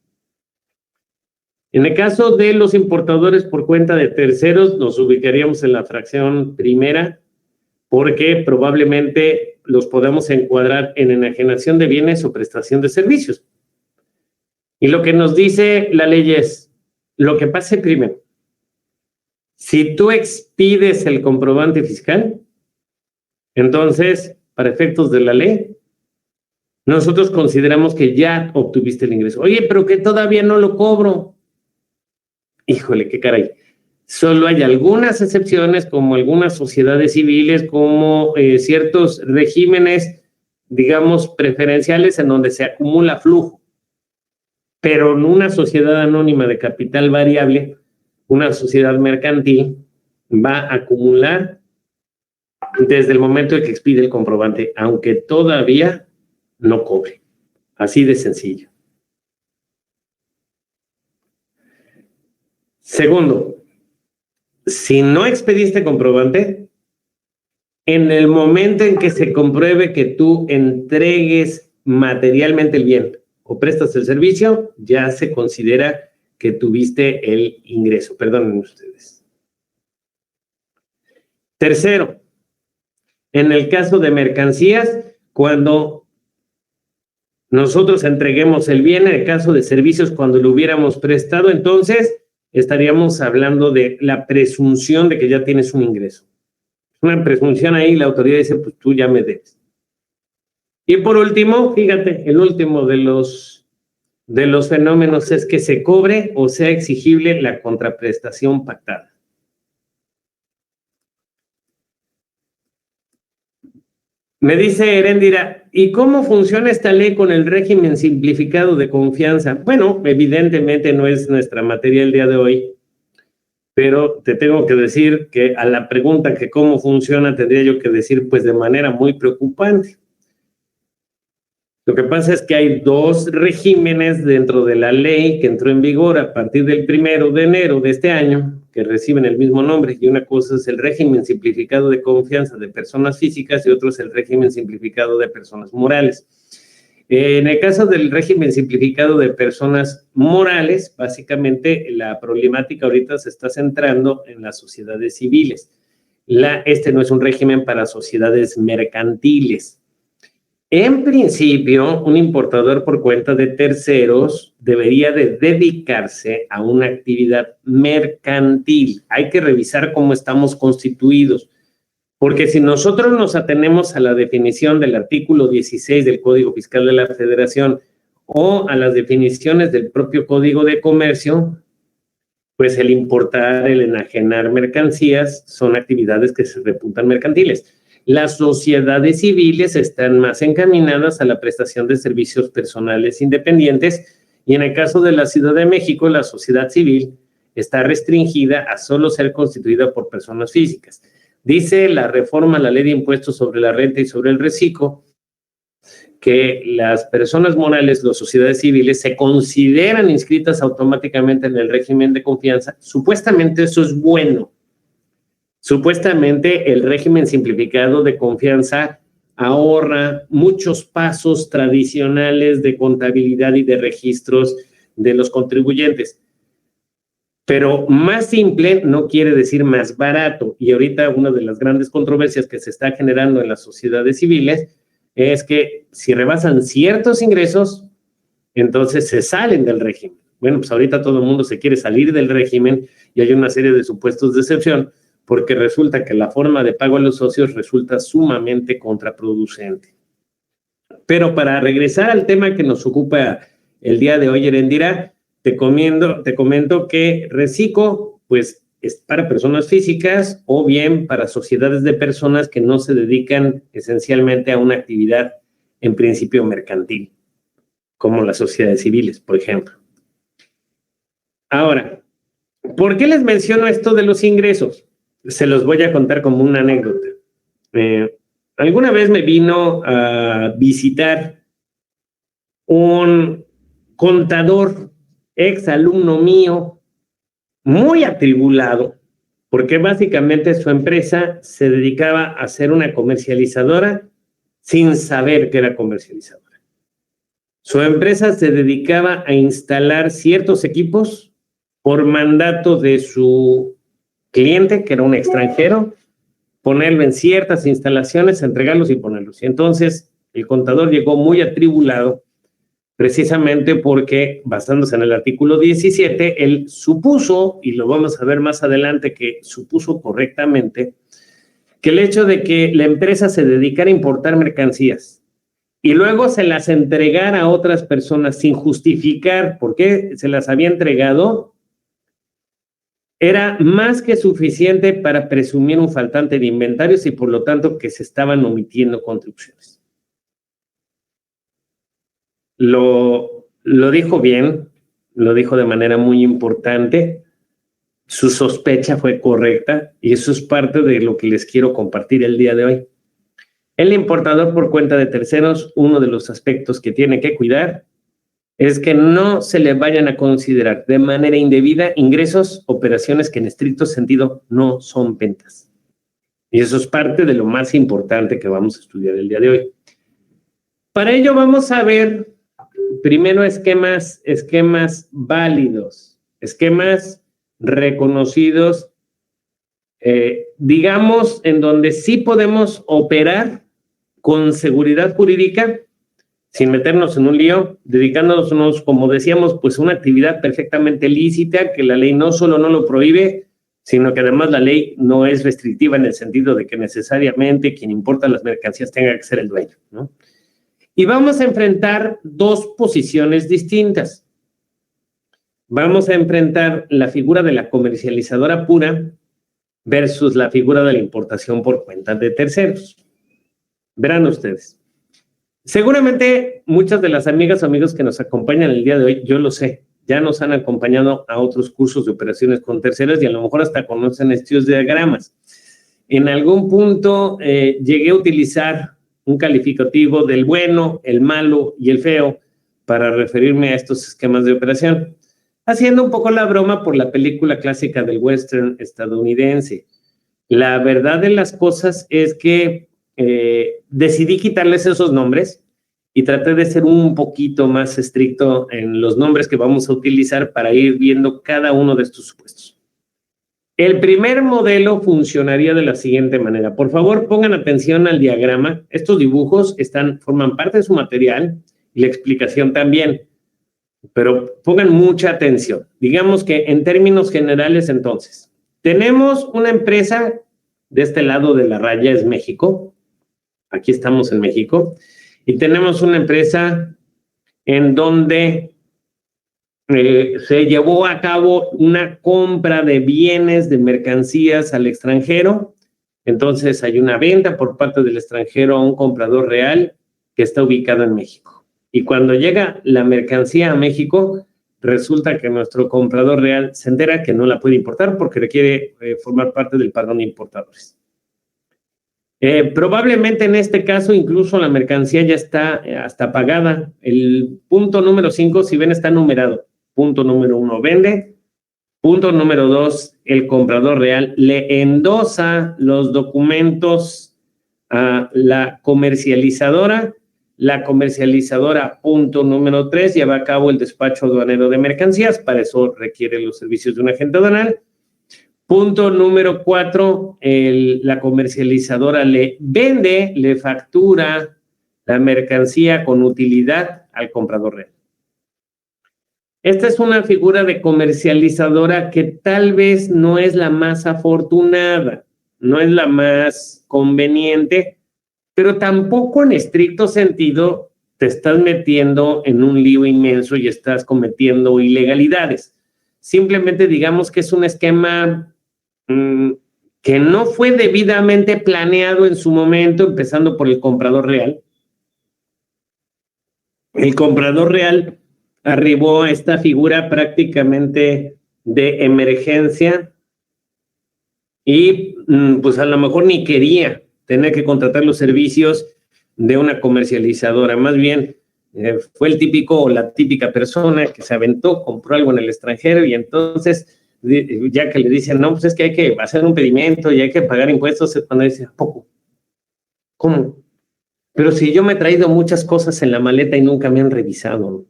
En el caso de los importadores por cuenta de terceros, nos ubicaríamos en la fracción primera, porque probablemente los podamos encuadrar en enajenación de bienes o prestación de servicios. Y lo que nos dice la ley es, lo que pase primero, si tú expides el comprobante fiscal, entonces, para efectos de la ley, nosotros consideramos que ya obtuviste el ingreso. Oye, pero que todavía no lo cobro. Híjole, qué caray. Solo hay algunas excepciones, como algunas sociedades civiles, como ciertos regímenes, digamos, preferenciales en donde se acumula flujo. Pero en una sociedad anónima de capital variable, una sociedad mercantil va a acumular desde el momento en que expide el comprobante, aunque todavía no cobre. Así de sencillo. Segundo, si no expediste comprobante, en el momento en que se compruebe que tú entregues materialmente el bien o prestas el servicio, ya se considera que tuviste el ingreso. Perdonen ustedes. Tercero, en el caso de mercancías, cuando nosotros entreguemos el bien, en el caso de servicios, cuando lo hubiéramos prestado, entonces estaríamos hablando de la presunción de que ya tienes un ingreso. Una presunción ahí, la autoridad dice, pues tú ya me debes. Y por último, fíjate, el último de los fenómenos es que se cobre o sea exigible la contraprestación pactada. Me dice Heréndira, ¿y cómo funciona esta ley con el régimen simplificado de confianza? Bueno, evidentemente no es nuestra materia el día de hoy, pero te tengo que decir que a la pregunta que cómo funciona, tendría yo que decir pues de manera muy preocupante. Lo que pasa es que hay dos regímenes dentro de la ley que entró en vigor a partir del 1 de enero de este año, que reciben el mismo nombre, y una cosa es el régimen simplificado de confianza de personas físicas y otro es el régimen simplificado de personas morales. En el caso del régimen simplificado de personas morales, básicamente la problemática ahorita se está centrando en las sociedades civiles. Este no es un régimen para sociedades mercantiles. En principio, un importador por cuenta de terceros debería de dedicarse a una actividad mercantil. Hay que revisar cómo estamos constituidos, porque si nosotros nos atenemos a la definición del artículo 16 del Código Fiscal de la Federación o a las definiciones del propio Código de Comercio, pues el importar, el enajenar mercancías son actividades que se reputan mercantiles. Las sociedades civiles están más encaminadas a la prestación de servicios personales independientes y en el caso de la Ciudad de México, la sociedad civil está restringida a solo ser constituida por personas físicas. Dice la reforma a la Ley de Impuestos sobre la Renta y sobre el Reciclo que las personas morales, las sociedades civiles, se consideran inscritas automáticamente en el régimen de confianza. Supuestamente eso es bueno. Supuestamente el régimen simplificado de confianza ahorra muchos pasos tradicionales de contabilidad y de registros de los contribuyentes. Pero más simple no quiere decir más barato. Y ahorita una de las grandes controversias que se está generando en las sociedades civiles es que si rebasan ciertos ingresos, entonces se salen del régimen. Bueno, pues ahorita todo el mundo se quiere salir del régimen y hay una serie de supuestos de excepción porque resulta que la forma de pago a los socios resulta sumamente contraproducente. Pero para regresar al tema que nos ocupa el día de hoy, Erendira, te comento que Recico, pues, es para personas físicas o bien para sociedades de personas que no se dedican esencialmente a una actividad en principio mercantil, como las sociedades civiles, por ejemplo. Ahora, ¿por qué les menciono esto de los ingresos? Se los voy a contar como una anécdota. Alguna vez me vino a visitar un contador, ex alumno mío, muy atribulado, porque básicamente su empresa se dedicaba a ser una comercializadora sin saber que era comercializadora. Su empresa se dedicaba a instalar ciertos equipos por mandato de su cliente, que era un extranjero, ponerlo en ciertas instalaciones, entregarlos y ponerlos. Y entonces el contador llegó muy atribulado precisamente porque, basándose en el artículo 17, él supuso, y lo vamos a ver más adelante que supuso correctamente, que el hecho de que la empresa se dedicara a importar mercancías y luego se las entregara a otras personas sin justificar por qué se las había entregado, era más que suficiente para presumir un faltante de inventarios y por lo tanto que se estaban omitiendo contribuciones. Lo dijo bien, lo dijo de manera muy importante, su sospecha fue correcta y eso es parte de lo que les quiero compartir el día de hoy. El importador por cuenta de terceros, uno de los aspectos que tiene que cuidar es que no se le vayan a considerar de manera indebida ingresos, operaciones que en estricto sentido no son ventas. Y eso es parte de lo más importante que vamos a estudiar el día de hoy. Para ello vamos a ver primero esquemas válidos, esquemas reconocidos, digamos, en donde sí podemos operar con seguridad jurídica, sin meternos en un lío, dedicándonos, como decíamos, pues a una actividad perfectamente lícita, que la ley no solo no lo prohíbe, sino que además la ley no es restrictiva en el sentido de que necesariamente quien importa las mercancías tenga que ser el dueño, ¿no? Y vamos a enfrentar dos posiciones distintas. Vamos a enfrentar la figura de la comercializadora pura versus la figura de la importación por cuenta de terceros. Verán ustedes. Seguramente muchas de las amigas o amigos que nos acompañan el día de hoy, yo lo sé, ya nos han acompañado a otros cursos de operaciones con terceros y a lo mejor hasta conocen estos diagramas. En algún punto llegué a utilizar un calificativo del bueno, el malo y el feo para referirme a estos esquemas de operación, haciendo un poco la broma por la película clásica del western estadounidense. La verdad de las cosas es que decidí quitarles esos nombres y traté de ser un poquito más estricto en los nombres que vamos a utilizar para ir viendo cada uno de estos supuestos. El primer modelo funcionaría de la siguiente manera. Por favor, pongan atención al diagrama. Estos dibujos forman parte de su material y la explicación también, pero pongan mucha atención. Digamos que en términos generales, entonces, tenemos una empresa, de este lado de la raya es México, aquí estamos en México, y tenemos una empresa en donde se llevó a cabo una compra de bienes, de mercancías al extranjero. Entonces hay una venta por parte del extranjero a un comprador real que está ubicado en México. Y cuando llega la mercancía a México, resulta que nuestro comprador real se entera que no la puede importar porque requiere formar parte del padrón de importadores. Probablemente en este caso incluso la mercancía ya está hasta pagada. El punto número 5, si ven, está numerado. Punto número 1, vende. Punto número 2, el comprador real le endosa los documentos a la comercializadora. La comercializadora, punto número 3, lleva a cabo el despacho aduanero de mercancías. Para eso requiere los servicios de un agente aduanal. Punto número 4, la comercializadora le vende, le factura la mercancía con utilidad al comprador real. Esta es una figura de comercializadora que tal vez no es la más afortunada, no es la más conveniente, pero tampoco en estricto sentido te estás metiendo en un lío inmenso y estás cometiendo ilegalidades. Simplemente digamos que es un esquema que no fue debidamente planeado en su momento, empezando por el comprador real. El comprador real arribó a esta figura prácticamente de emergencia y pues a lo mejor ni quería tener que contratar los servicios de una comercializadora, más bien fue el típico o la típica persona que se aventó, compró algo en el extranjero y entonces ya que le dicen, no, pues es que hay que hacer un pedimento y hay que pagar impuestos, es cuando dice, ¿a poco? ¿Cómo? Pero si yo me he traído muchas cosas en la maleta y nunca me han revisado.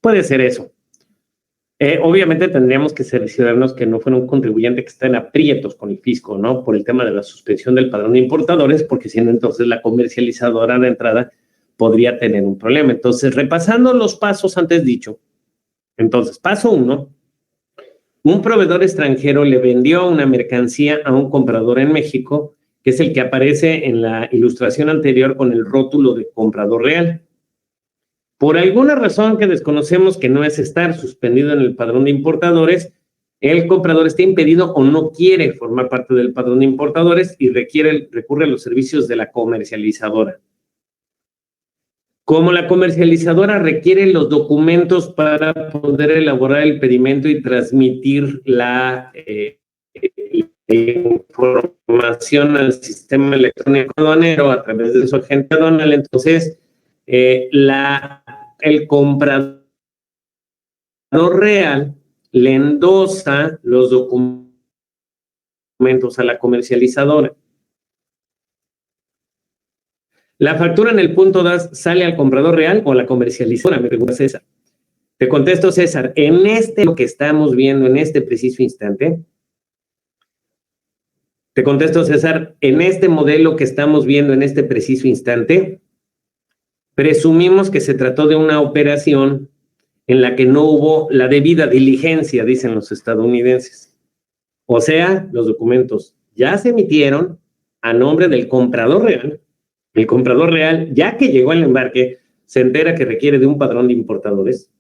Puede ser eso. Obviamente tendríamos que cerciorarnos que no fuera un contribuyente que está en aprietos con el fisco, ¿no? Por el tema de la suspensión del padrón de importadores, porque si no, entonces la comercializadora de entrada podría tener un problema. Entonces, repasando los pasos antes dicho. Entonces, paso 1. Un proveedor extranjero le vendió una mercancía a un comprador en México, que es el que aparece en la ilustración anterior con el rótulo de comprador real. Por alguna razón que desconocemos, que no es estar suspendido en el padrón de importadores, el comprador está impedido o no quiere formar parte del padrón de importadores y recurre a los servicios de la comercializadora. Como la comercializadora requiere los documentos para poder elaborar el pedimento y transmitir la información al sistema electrónico aduanero a través de su agente aduanal, entonces el comprador real le endosa los documentos a la comercializadora. ¿La factura en el punto 2 sale al comprador real o a la comercializadora? Me pregunta César. Te contesto, César, lo que estamos viendo en este preciso instante. Te contesto, César, en este modelo que estamos viendo en este preciso instante, presumimos que se trató de una operación en la que no hubo la debida diligencia, dicen los estadounidenses. O sea, los documentos ya se emitieron a nombre del comprador real. El comprador real, ya que llegó al embarque, se entera que requiere de un padrón de importadores.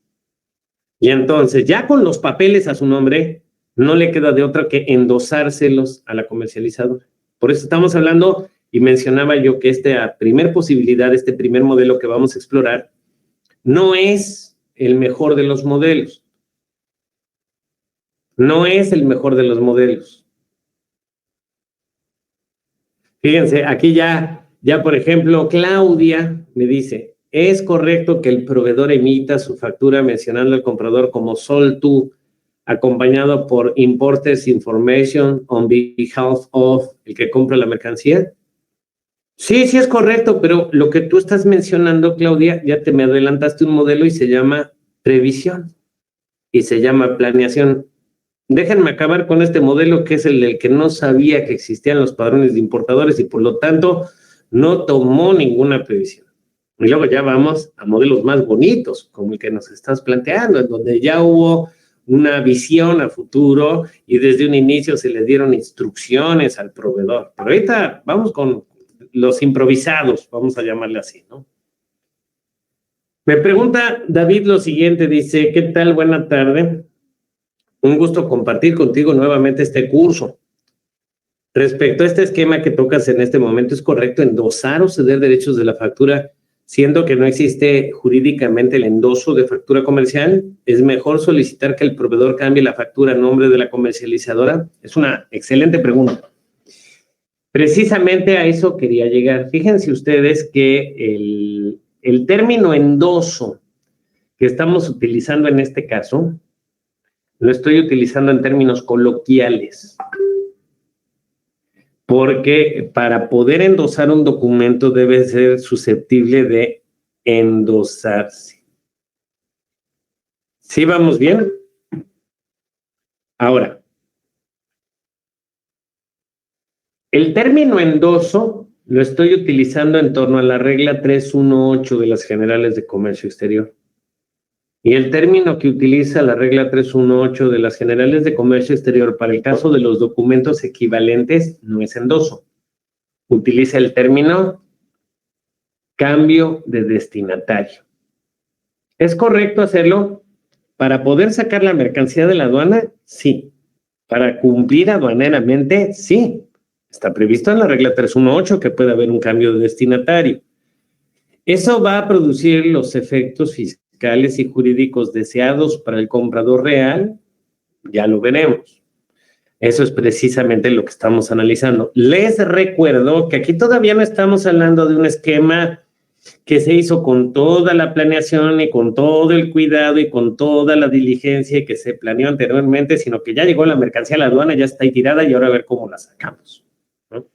Y entonces, ya con los papeles a su nombre, no le queda de otra que endosárselos a la comercializadora. Por eso estamos hablando, y mencionaba yo que esta primer posibilidad, este primer modelo que vamos a explorar, no es el mejor de los modelos. No es el mejor de los modelos. Fíjense, aquí ya por ejemplo, Claudia me dice, ¿es correcto que el proveedor emita su factura mencionando al comprador como Sold to, acompañado por Importers Information on behalf of el que compra la mercancía? Sí, sí es correcto, pero lo que tú estás mencionando, Claudia, ya te me adelantaste un modelo y se llama previsión y se llama planeación. Déjenme acabar con este modelo que es el del que no sabía que existían los padrones de importadores y por lo tanto no tomó ninguna previsión. Y luego ya vamos a modelos más bonitos, como el que nos estás planteando, en donde ya hubo una visión a futuro y desde un inicio se le dieron instrucciones al proveedor. Pero ahorita vamos con los improvisados, vamos a llamarle así, ¿no? Me pregunta David lo siguiente, dice, ¿qué tal? Buena tarde. Un gusto compartir contigo nuevamente este curso. Respecto a este esquema que tocas en este momento, ¿es correcto endosar o ceder derechos de la factura, siendo que no existe jurídicamente el endoso de factura comercial? ¿Es mejor solicitar que el proveedor cambie la factura a nombre de la comercializadora? Es una excelente pregunta. Precisamente a eso quería llegar. Fíjense ustedes que el término endoso que estamos utilizando en este caso, lo estoy utilizando en términos coloquiales, porque para poder endosar un documento debe ser susceptible de endosarse. ¿Sí vamos bien? Ahora, el término endoso lo estoy utilizando en torno a la regla 318 de las generales de comercio exterior. Y el término que utiliza la regla 318 de las generales de comercio exterior para el caso de los documentos equivalentes no es endoso. Utiliza el término cambio de destinatario. ¿Es correcto hacerlo? Para poder sacar la mercancía de la aduana, sí. Para cumplir aduaneramente, sí. Está previsto en la regla 318 que puede haber un cambio de destinatario. Eso va a producir los efectos fiscales y jurídicos deseados para el comprador real, ya lo veremos. Eso es precisamente lo que estamos analizando. Les recuerdo que aquí todavía no estamos hablando de un esquema que se hizo con toda la planeación y con todo el cuidado y con toda la diligencia que se planeó anteriormente, sino que ya llegó la mercancía a la aduana, ya está ahí tirada y ahora a ver cómo la sacamos, ¿no?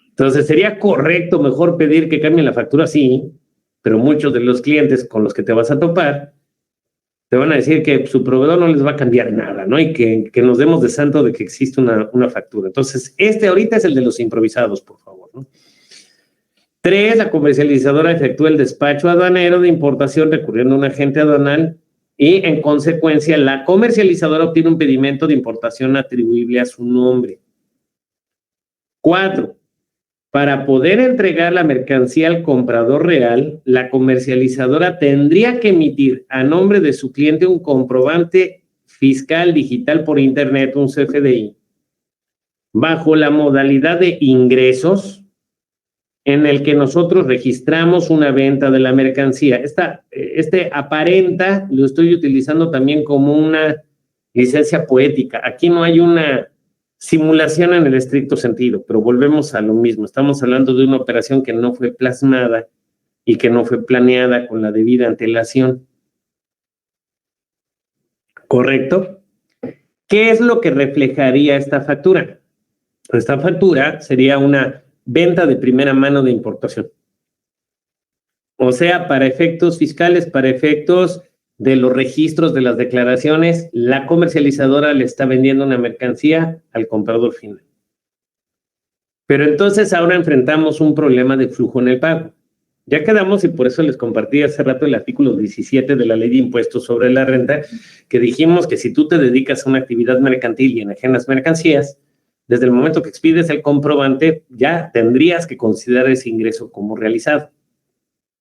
Entonces sería correcto mejor pedir que cambien la factura, sí, pero muchos de los clientes con los que te vas a topar te van a decir que su proveedor no les va a cambiar nada, ¿no? Y que nos demos de santo de que existe una factura. Entonces, ahorita es el de los improvisados, por favor, ¿no? 3, la comercializadora efectúa el despacho aduanero de importación recurriendo a un agente aduanal y, en consecuencia, la comercializadora obtiene un pedimento de importación atribuible a su nombre. 4, para poder entregar la mercancía al comprador real, la comercializadora tendría que emitir a nombre de su cliente un comprobante fiscal digital por internet, un CFDI, bajo la modalidad de ingresos, en el que nosotros registramos una venta de la mercancía. Este aparenta lo estoy utilizando también como una licencia poética. Aquí no hay una simulación en el estricto sentido, pero volvemos a lo mismo. Estamos hablando de una operación que no fue plasmada y que no fue planeada con la debida antelación. ¿Correcto? ¿Qué es lo que reflejaría esta factura? Esta factura sería una venta de primera mano de importación. O sea, para efectos fiscales, para efectos de los registros de las declaraciones, la comercializadora le está vendiendo una mercancía al comprador final. Pero entonces ahora enfrentamos un problema de flujo en el pago. Ya quedamos, y por eso les compartí hace rato el artículo 17 de la Ley de Impuestos sobre la Renta, que dijimos que si tú te dedicas a una actividad mercantil y enajenas mercancías, desde el momento que expides el comprobante, ya tendrías que considerar ese ingreso como realizado.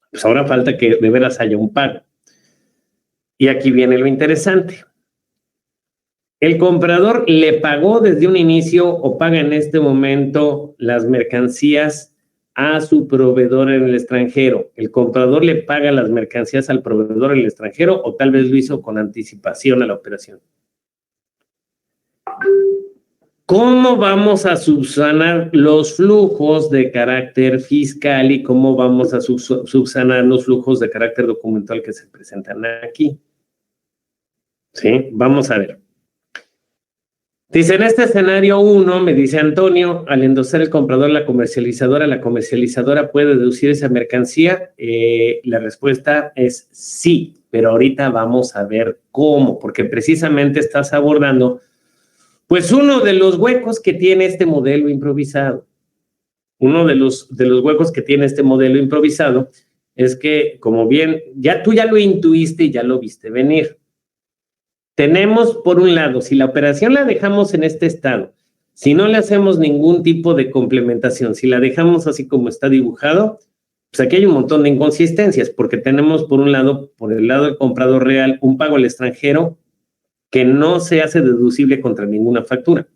Pues ahora falta que de veras haya un pago. Y aquí viene lo interesante. El comprador le pagó desde un inicio o paga en este momento las mercancías a su proveedor en el extranjero. El comprador le paga las mercancías al proveedor en el extranjero o tal vez lo hizo con anticipación a la operación. ¿Cómo vamos a subsanar los flujos de carácter fiscal y cómo vamos a subsanar los flujos de carácter documental que se presentan aquí? ¿Sí? Vamos a ver. Dice, en este escenario 1, me dice Antonio, al endosar el comprador la comercializadora puede deducir esa mercancía. La respuesta es sí, pero ahorita vamos a ver cómo, porque precisamente estás abordando pues uno de los huecos que tiene este modelo improvisado. Uno de los huecos que tiene este modelo improvisado es que, como bien, tú ya lo intuiste y ya lo viste venir. Tenemos, por un lado, si la operación la dejamos en este estado, si no le hacemos ningún tipo de complementación, si la dejamos así como está dibujado, pues aquí hay un montón de inconsistencias, porque tenemos, por un lado, por el lado del comprador real, un pago al extranjero que no se hace deducible contra ninguna factura.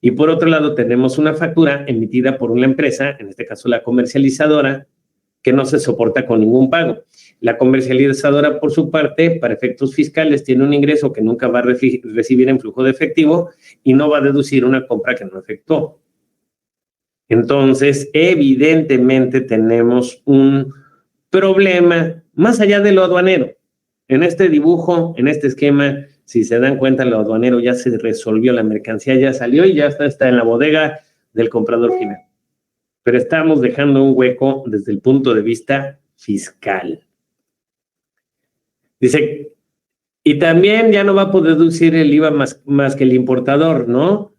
Y por otro lado, tenemos una factura emitida por una empresa, en este caso la comercializadora, que no se soporta con ningún pago. La comercializadora, por su parte, para efectos fiscales, tiene un ingreso que nunca va a recibir en flujo de efectivo y no va a deducir una compra que no efectuó. Entonces, evidentemente tenemos un problema más allá de lo aduanero. En este dibujo, en este esquema, si se dan cuenta, lo aduanero ya se resolvió, la mercancía ya salió y ya está en la bodega del comprador final. Pero estamos dejando un hueco desde el punto de vista fiscal. Dice, y también ya no va a poder deducir el IVA más que el importador, ¿no?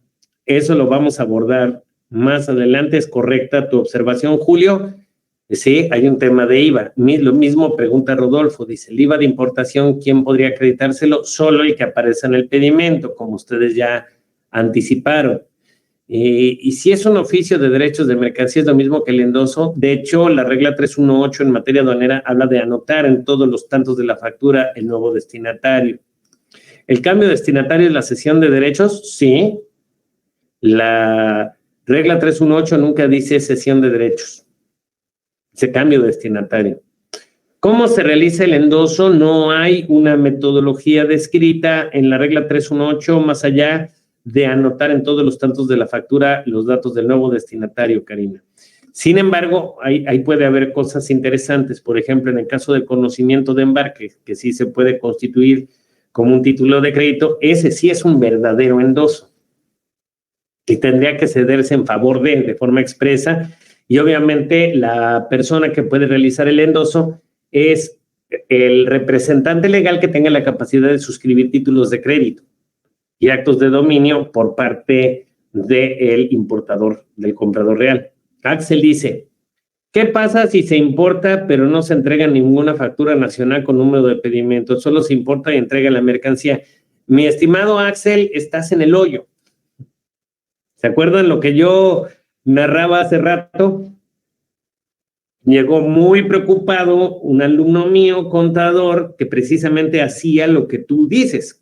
Eso lo vamos a abordar más adelante. Es correcta tu observación, Julio. Sí, hay un tema de IVA. Lo mismo pregunta Rodolfo. Dice, el IVA de importación, ¿quién podría acreditárselo? Solo el que aparece en el pedimento, como ustedes ya anticiparon. Y si es un oficio de derechos de mercancía, es lo mismo que el endoso. De hecho, la regla 318 en materia aduanera habla de anotar en todos los tantos de la factura el nuevo destinatario. ¿El cambio de destinatario es la cesión de derechos? Sí. La regla 318 nunca dice cesión de derechos. Dice cambio de destinatario. ¿Cómo se realiza el endoso? No hay una metodología descrita en la regla 318 más allá de anotar en todos los tantos de la factura los datos del nuevo destinatario, Karina. Sin embargo, ahí puede haber cosas interesantes. Por ejemplo, en el caso del conocimiento de embarque, que sí se puede constituir como un título de crédito, ese sí es un verdadero endoso y tendría que cederse en favor de forma expresa. Y obviamente la persona que puede realizar el endoso es el representante legal que tenga la capacidad de suscribir títulos de crédito y actos de dominio por parte del importador, del comprador real. Axel dice, ¿qué pasa si se importa pero no se entrega ninguna factura nacional con número de pedimento? Solo se importa y entrega la mercancía. Mi estimado Axel, estás en el hoyo. ¿Se acuerdan lo que yo narraba hace rato? Llegó muy preocupado un alumno mío, contador, que precisamente hacía lo que tú dices.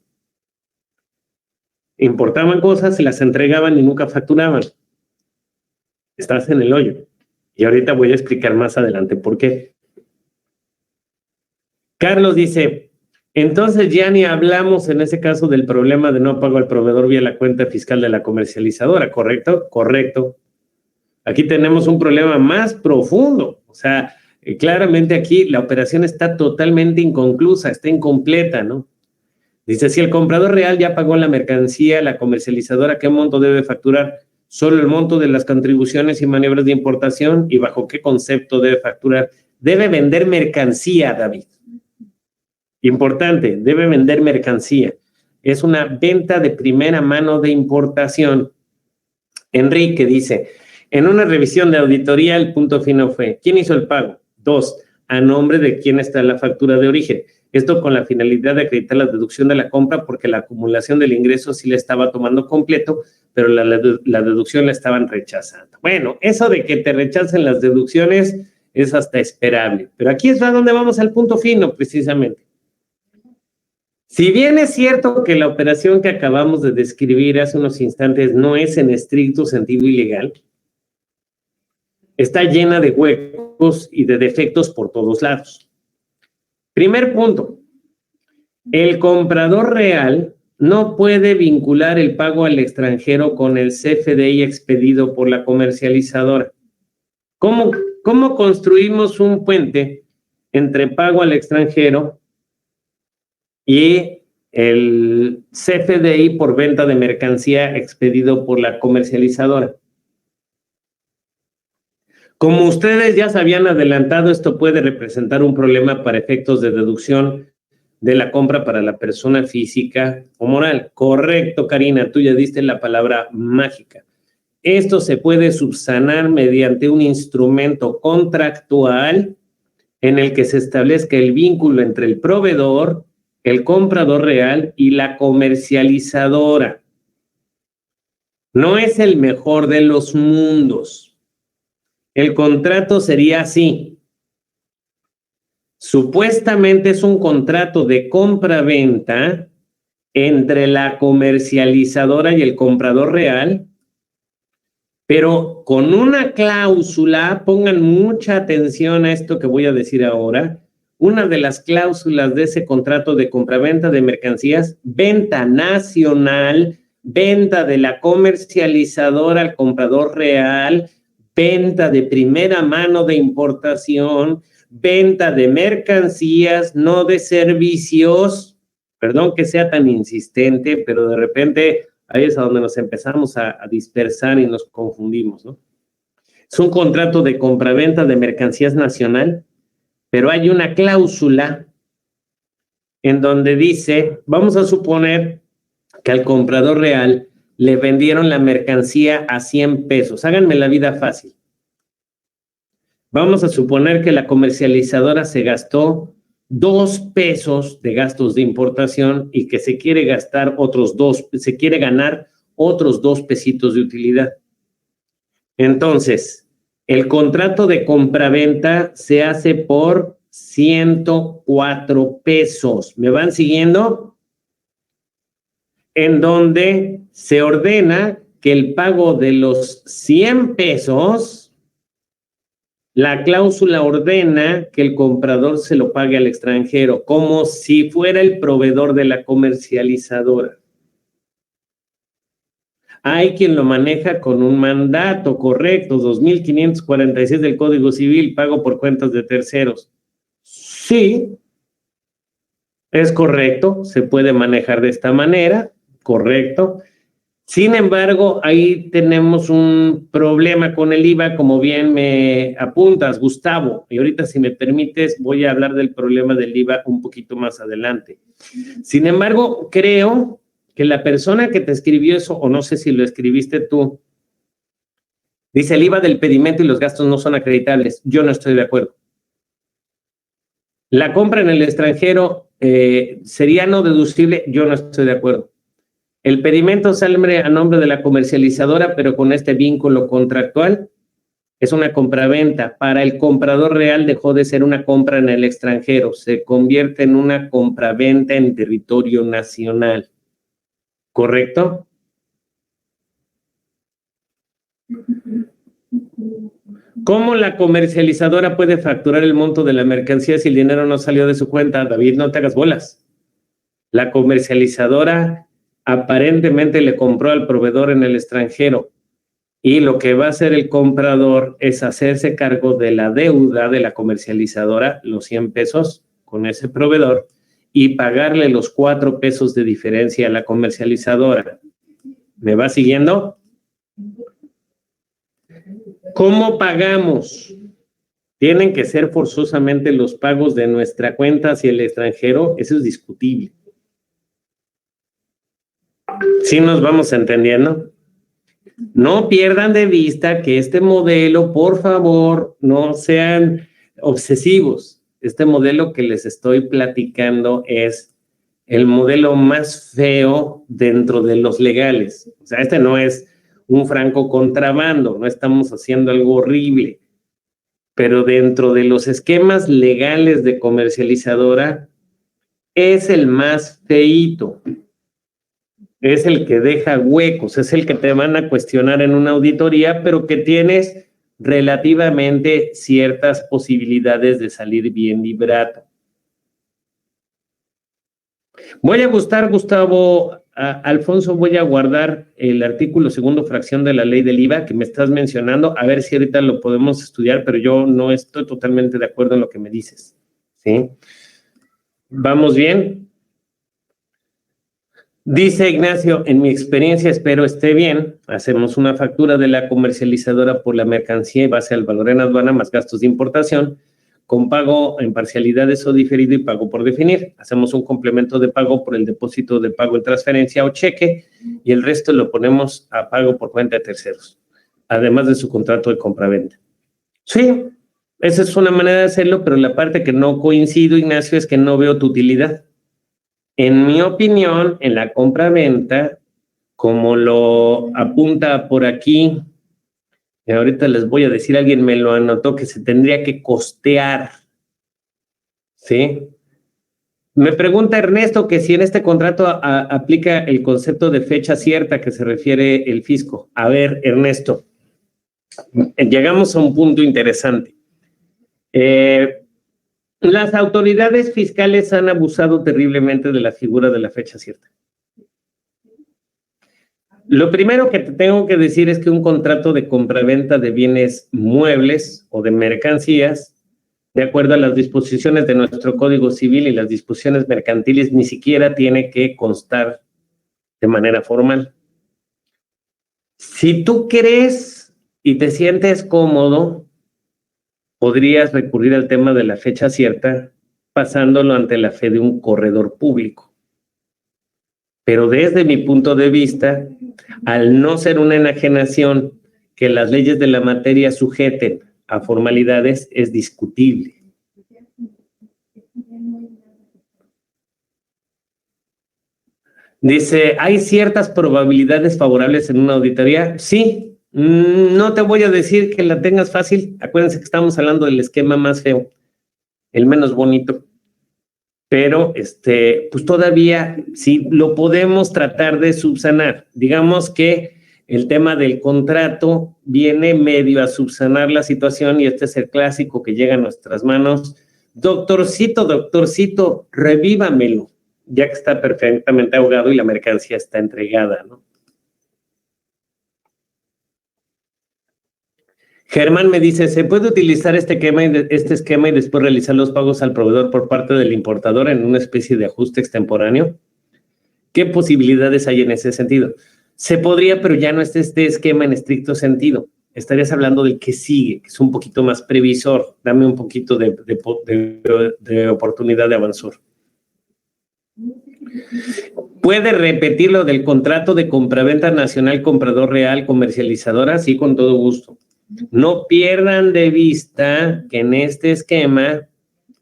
Importaban cosas, se las entregaban y nunca facturaban. Estás en el hoyo. Y ahorita voy a explicar más adelante por qué. Carlos dice, entonces ya ni hablamos en ese caso del problema de no pago al proveedor vía la cuenta fiscal de la comercializadora, ¿correcto? Correcto. Aquí tenemos un problema más profundo. O sea, claramente aquí la operación está totalmente inconclusa, está incompleta, ¿no? Dice, si el comprador real ya pagó la mercancía, la comercializadora, ¿qué monto debe facturar? Solo el monto de las contribuciones y maniobras de importación. ¿Y bajo qué concepto debe facturar? Debe vender mercancía, David. Importante, debe vender mercancía. Es una venta de primera mano de importación. Enrique dice, en una revisión de auditoría, el punto fino fue, ¿quién hizo el pago? 2, a nombre de quién está la factura de origen. Esto con la finalidad de acreditar la deducción de la compra porque la acumulación del ingreso sí la estaba tomando completo, pero la deducción la estaban rechazando. Bueno, eso de que te rechacen las deducciones es hasta esperable, pero aquí es donde vamos al punto fino, precisamente. Si bien es cierto que la operación que acabamos de describir hace unos instantes no es en estricto sentido ilegal, está llena de huecos y de defectos por todos lados. Primer punto, el comprador real no puede vincular el pago al extranjero con el CFDI expedido por la comercializadora. ¿Cómo construimos un puente entre pago al extranjero y el CFDI por venta de mercancía expedido por la comercializadora? Como ustedes ya se habían adelantado, esto puede representar un problema para efectos de deducción de la compra para la persona física o moral. Correcto, Karina, tú ya diste la palabra mágica. Esto se puede subsanar mediante un instrumento contractual en el que se establezca el vínculo entre el proveedor, el comprador real y la comercializadora. No es el mejor de los mundos. El contrato sería así. Supuestamente es un contrato de compra-venta entre la comercializadora y el comprador real, pero con una cláusula, pongan mucha atención a esto que voy a decir ahora, una de las cláusulas de ese contrato de compra-venta de mercancías, venta nacional, venta de la comercializadora al comprador real, venta de primera mano de importación, venta de mercancías, no de servicios. Perdón que sea tan insistente, pero de repente ahí es a donde nos empezamos a dispersar y nos confundimos, ¿no? Es un contrato de compraventa de mercancías nacional, pero hay una cláusula en donde dice, vamos a suponer que al comprador real le vendieron la mercancía a 100 pesos. Háganme la vida fácil. Vamos a suponer que la comercializadora se gastó 2 pesos de gastos de importación y que se quiere gastar otros 2, se quiere ganar otros 2 pesitos de utilidad. Entonces, el contrato de compraventa se hace por 104 pesos. ¿Me van siguiendo? En donde se ordena que el pago de los 100 pesos, la cláusula ordena que el comprador se lo pague al extranjero, como si fuera el proveedor de la comercializadora. Hay quien lo maneja con un mandato correcto, 2546 del Código Civil, pago por cuentas de terceros. Sí, es correcto, se puede manejar de esta manera, correcto. Sin embargo, ahí tenemos un problema con el IVA, como bien me apuntas, Gustavo, y ahorita si me permites voy a hablar del problema del IVA un poquito más adelante. Sin embargo, creo que la persona que te escribió eso, o no sé si lo escribiste tú, dice el IVA del pedimento y los gastos no son acreditables. Yo no estoy de acuerdo. La compra en el extranjero sería no deducible. Yo no estoy de acuerdo. El pedimento sale a nombre de la comercializadora, pero con este vínculo contractual es una compraventa. Para el comprador real dejó de ser una compra en el extranjero, se convierte en una compraventa en territorio nacional. ¿Correcto? ¿Cómo la comercializadora puede facturar el monto de la mercancía si el dinero no salió de su cuenta? David, no te hagas bolas. La comercializadora aparentemente le compró al proveedor en el extranjero y lo que va a hacer el comprador es hacerse cargo de la deuda de la comercializadora, los 100 pesos con ese proveedor, y pagarle los 4 pesos de diferencia a la comercializadora. ¿Me va siguiendo? ¿Cómo pagamos? ¿Tienen que ser forzosamente los pagos de nuestra cuenta hacia el extranjero? Eso es discutible. ¿Sí nos vamos entendiendo? No pierdan de vista que este modelo, por favor, no sean obsesivos. Este modelo que les estoy platicando es el modelo más feo dentro de los legales. O sea, este no es un franco contrabando, no estamos haciendo algo horrible. Pero dentro de los esquemas legales de comercializadora es el más feíto. Es el que deja huecos, es el que te van a cuestionar en una auditoría, pero que tienes relativamente ciertas posibilidades de salir bien librado. Voy a Gustavo, Alfonso, voy a guardar el artículo segundo fracción de la ley del IVA que me estás mencionando, a ver si ahorita lo podemos estudiar, pero yo no estoy totalmente de acuerdo en lo que me dices, ¿sí? ¿Vamos bien? Dice Ignacio, en mi experiencia espero esté bien, hacemos una factura de la comercializadora por la mercancía en base al valor en aduana más gastos de importación, con pago en parcialidades o diferido y pago por definir. Hacemos un complemento de pago por el depósito de pago en transferencia o cheque y el resto lo ponemos a pago por cuenta de terceros, además de su contrato de compraventa. Sí, esa es una manera de hacerlo, pero la parte que no coincido, Ignacio, es que no veo tu utilidad. En mi opinión, en la compra-venta, como lo apunta por aquí, y ahorita les voy a decir, alguien me lo anotó, que se tendría que costear, ¿sí? Me pregunta Ernesto que si en este contrato aplica el concepto de fecha cierta que se refiere el fisco. A ver, Ernesto, llegamos a un punto interesante. Las autoridades fiscales han abusado terriblemente de la figura de la fecha cierta. Lo primero que te tengo que decir es que un contrato de compraventa de bienes muebles o de mercancías, de acuerdo a las disposiciones de nuestro Código Civil y las disposiciones mercantiles, ni siquiera tiene que constar de manera formal. Si tú crees y te sientes cómodo, podrías recurrir al tema de la fecha cierta, pasándolo ante la fe de un corredor público. Pero desde mi punto de vista, al no ser una enajenación que las leyes de la materia sujeten a formalidades, es discutible. Dice, ¿hay ciertas probabilidades favorables en una auditoría? Sí, no te voy a decir que la tengas fácil. Acuérdense que estamos hablando del esquema más feo, el menos bonito. Pero pues todavía sí lo podemos tratar de subsanar. Digamos que el tema del contrato viene medio a subsanar la situación y este es el clásico que llega a nuestras manos. Doctorcito, revívamelo, ya que está perfectamente ahogado y la mercancía está entregada, ¿no? Germán me dice, ¿se puede utilizar este esquema y después realizar los pagos al proveedor por parte del importador en una especie de ajuste extemporáneo? ¿Qué posibilidades hay en ese sentido? Se podría, pero ya no es este esquema en estricto sentido. Estarías hablando del que sigue, que es un poquito más previsor. Dame un poquito de oportunidad de avanzar. ¿Puede repetir lo del contrato de compraventa nacional, comprador real, comercializadora? Sí, con todo gusto. No pierdan de vista que en este esquema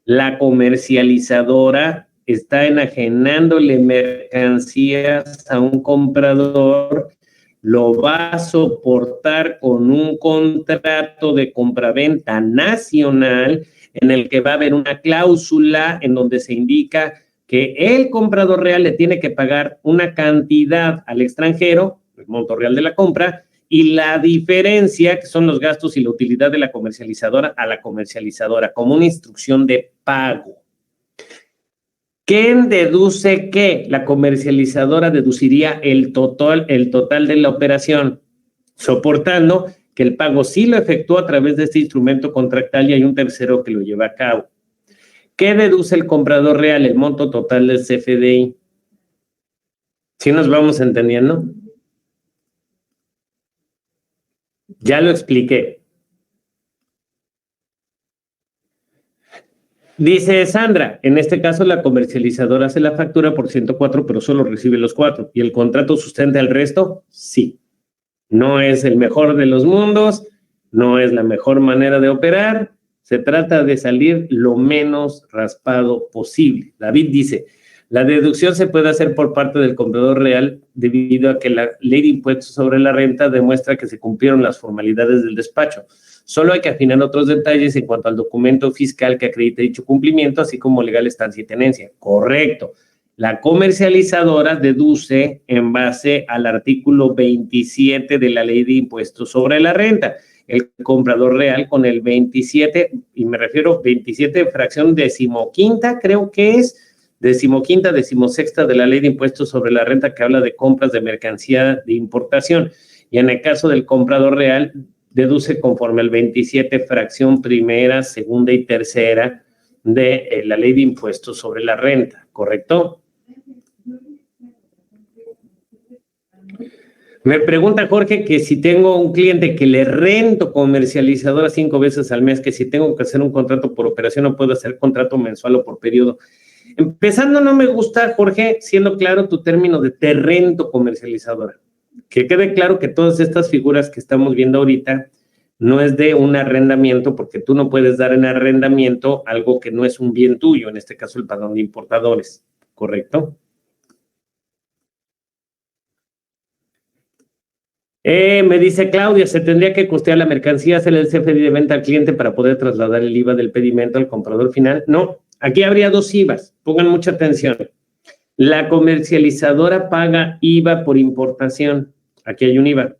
la comercializadora está enajenándole mercancías a un comprador, lo va a soportar con un contrato de compraventa nacional en el que va a haber una cláusula en donde se indica que el comprador real le tiene que pagar una cantidad al extranjero, el monto real de la compra, y la diferencia, que son los gastos y la utilidad de la comercializadora a la comercializadora, como una instrucción de pago. ¿Quién deduce que la comercializadora deduciría el total de la operación, soportando que el pago sí lo efectuó a través de este instrumento contractual y hay un tercero que lo lleva a cabo? ¿Qué deduce el comprador real? El monto total del CFDI. ¿Sí nos vamos entendiendo? Ya lo expliqué. Dice Sandra, en este caso la comercializadora hace la factura por 104, pero solo recibe los 4. ¿Y el contrato sustenta el resto? Sí. No es el mejor de los mundos, no es la mejor manera de operar. Se trata de salir lo menos raspado posible. David dice, la deducción se puede hacer por parte del comprador real debido a que la ley de impuestos sobre la renta demuestra que se cumplieron las formalidades del despacho. Solo hay que afinar otros detalles en cuanto al documento fiscal que acredite dicho cumplimiento, así como legal estancia y tenencia. Correcto. La comercializadora deduce en base al artículo 27 de la ley de impuestos sobre la renta. El comprador real con el 27, y me refiero 27 fracción decimoquinta, creo que es, decimoquinta, decimosexta de la ley de impuestos sobre la renta que habla de compras de mercancía de importación. Y en el caso del comprador real, deduce conforme al 27 fracción primera, segunda y tercera de la ley de impuestos sobre la renta, ¿correcto? Me pregunta Jorge que si tengo un cliente que le rento comercializadora 5 veces al mes, que si tengo que hacer un contrato por operación o puedo hacer contrato mensual o por periodo. Empezando, no me gusta, Jorge, siendo claro tu término de te rento comercializadora. Que quede claro que todas estas figuras que estamos viendo ahorita no es de un arrendamiento, porque tú no puedes dar en arrendamiento algo que no es un bien tuyo, en este caso el padrón de importadores, ¿correcto? Me dice Claudia, se tendría que costear la mercancía, hacer el CFDI de venta al cliente para poder trasladar el IVA del pedimento al comprador final. No, aquí habría dos IVAs, pongan mucha atención. La comercializadora paga IVA por importación, aquí hay un IVA.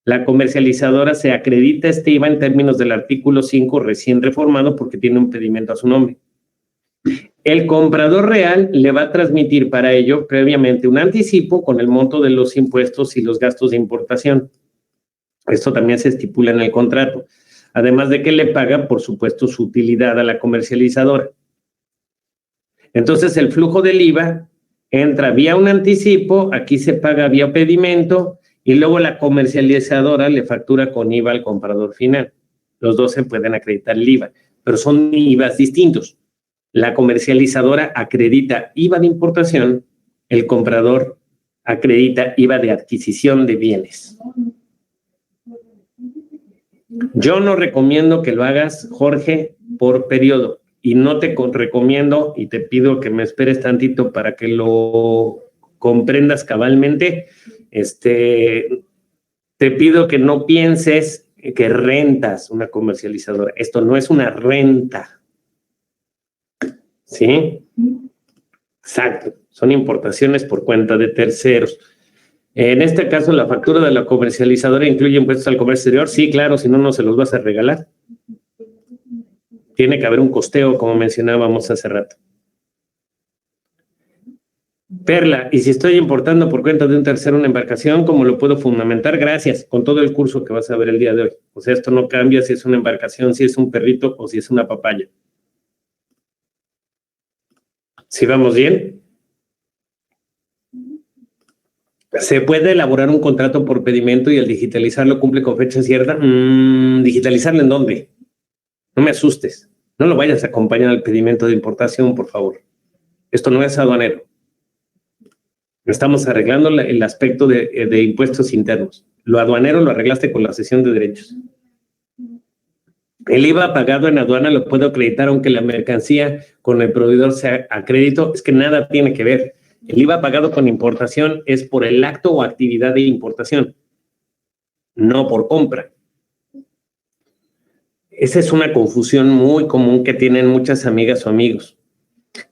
La comercializadora se acredita este IVA en términos del artículo 5 recién reformado porque tiene un pedimento a su nombre. El comprador real le va a transmitir para ello previamente un anticipo con el monto de los impuestos y los gastos de importación. Esto también se estipula en el contrato. Además de que le paga, por supuesto, su utilidad a la comercializadora. Entonces, el flujo del IVA entra vía un anticipo, aquí se paga vía pedimento y luego la comercializadora le factura con IVA al comprador final. Los dos se pueden acreditar el IVA, pero son IVAs distintos. La comercializadora acredita IVA de importación, el comprador acredita IVA de adquisición de bienes. Yo no recomiendo que lo hagas, Jorge, por periodo, y no te recomiendo y te pido que me esperes tantito para que lo comprendas cabalmente. Te pido que no pienses que rentas una comercializadora. Esto no es una renta. ¿Sí? Exacto. Son importaciones por cuenta de terceros. En este caso, la factura de la comercializadora incluye impuestos al comercio exterior. Sí, claro, si no, no se los vas a regalar. Tiene que haber un costeo, como mencionábamos hace rato. Perla, y si estoy importando por cuenta de un tercero una embarcación, ¿cómo lo puedo fundamentar? Gracias, con todo el curso que vas a ver el día de hoy. O sea, esto no cambia si es una embarcación, si es un perrito o si es una papaya. ¿Sí vamos bien? ¿Se puede elaborar un contrato por pedimento y el digitalizarlo cumple con fecha cierta? ¿Digitalizarlo en dónde? No me asustes. No lo vayas a acompañar al pedimento de importación, por favor. Esto no es aduanero. Estamos arreglando el aspecto de impuestos internos. Lo aduanero lo arreglaste con la cesión de derechos. El IVA pagado en aduana lo puedo acreditar aunque la mercancía con el proveedor sea a crédito. Es que nada tiene que ver. El IVA pagado con importación es por el acto o actividad de importación, no por compra. Esa es una confusión muy común que tienen muchas amigas o amigos.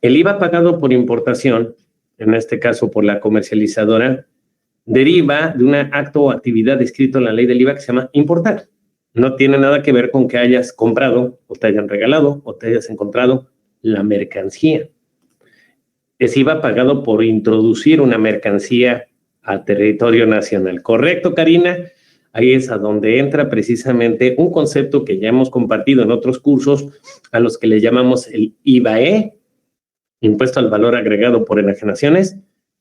El IVA pagado por importación, en este caso por la comercializadora, deriva de un acto o actividad descrito en la ley del IVA que se llama importar. No tiene nada que ver con que hayas comprado o te hayan regalado o te hayas encontrado la mercancía. Es IVA pagado por introducir una mercancía al territorio nacional. ¿Correcto, Karina? Ahí es a donde entra precisamente un concepto que ya hemos compartido en otros cursos, a los que le llamamos el IVAE, impuesto al valor agregado por enajenaciones,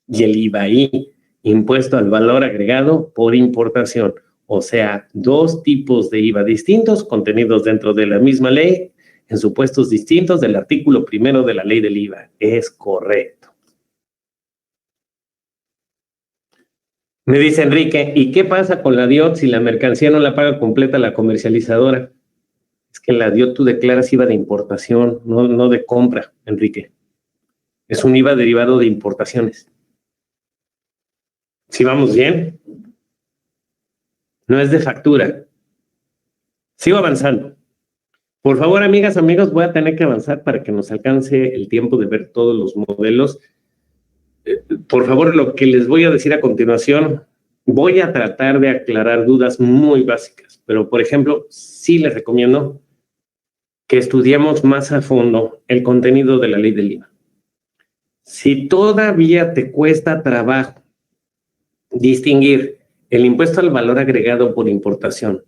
y el IVAI, impuesto al valor agregado por importación. O sea, dos tipos de IVA distintos contenidos dentro de la misma ley, en supuestos distintos del artículo 1 de la ley del IVA. Es correcto. Me dice Enrique, ¿y qué pasa con la DIOT si la mercancía no la paga completa la comercializadora? Es que en la DIOT tú declaras IVA de importación, no de compra, Enrique. Es un IVA derivado de importaciones. ¿Sí vamos bien? No es de factura. Sigo avanzando. Por favor, amigas, amigos, voy a tener que avanzar para que nos alcance el tiempo de ver todos los modelos. Por favor, lo que les voy a decir a continuación, voy a tratar de aclarar dudas muy básicas, pero, por ejemplo, sí les recomiendo que estudiemos más a fondo el contenido de la ley del IVA. Si todavía te cuesta trabajo distinguir el impuesto al valor agregado por importación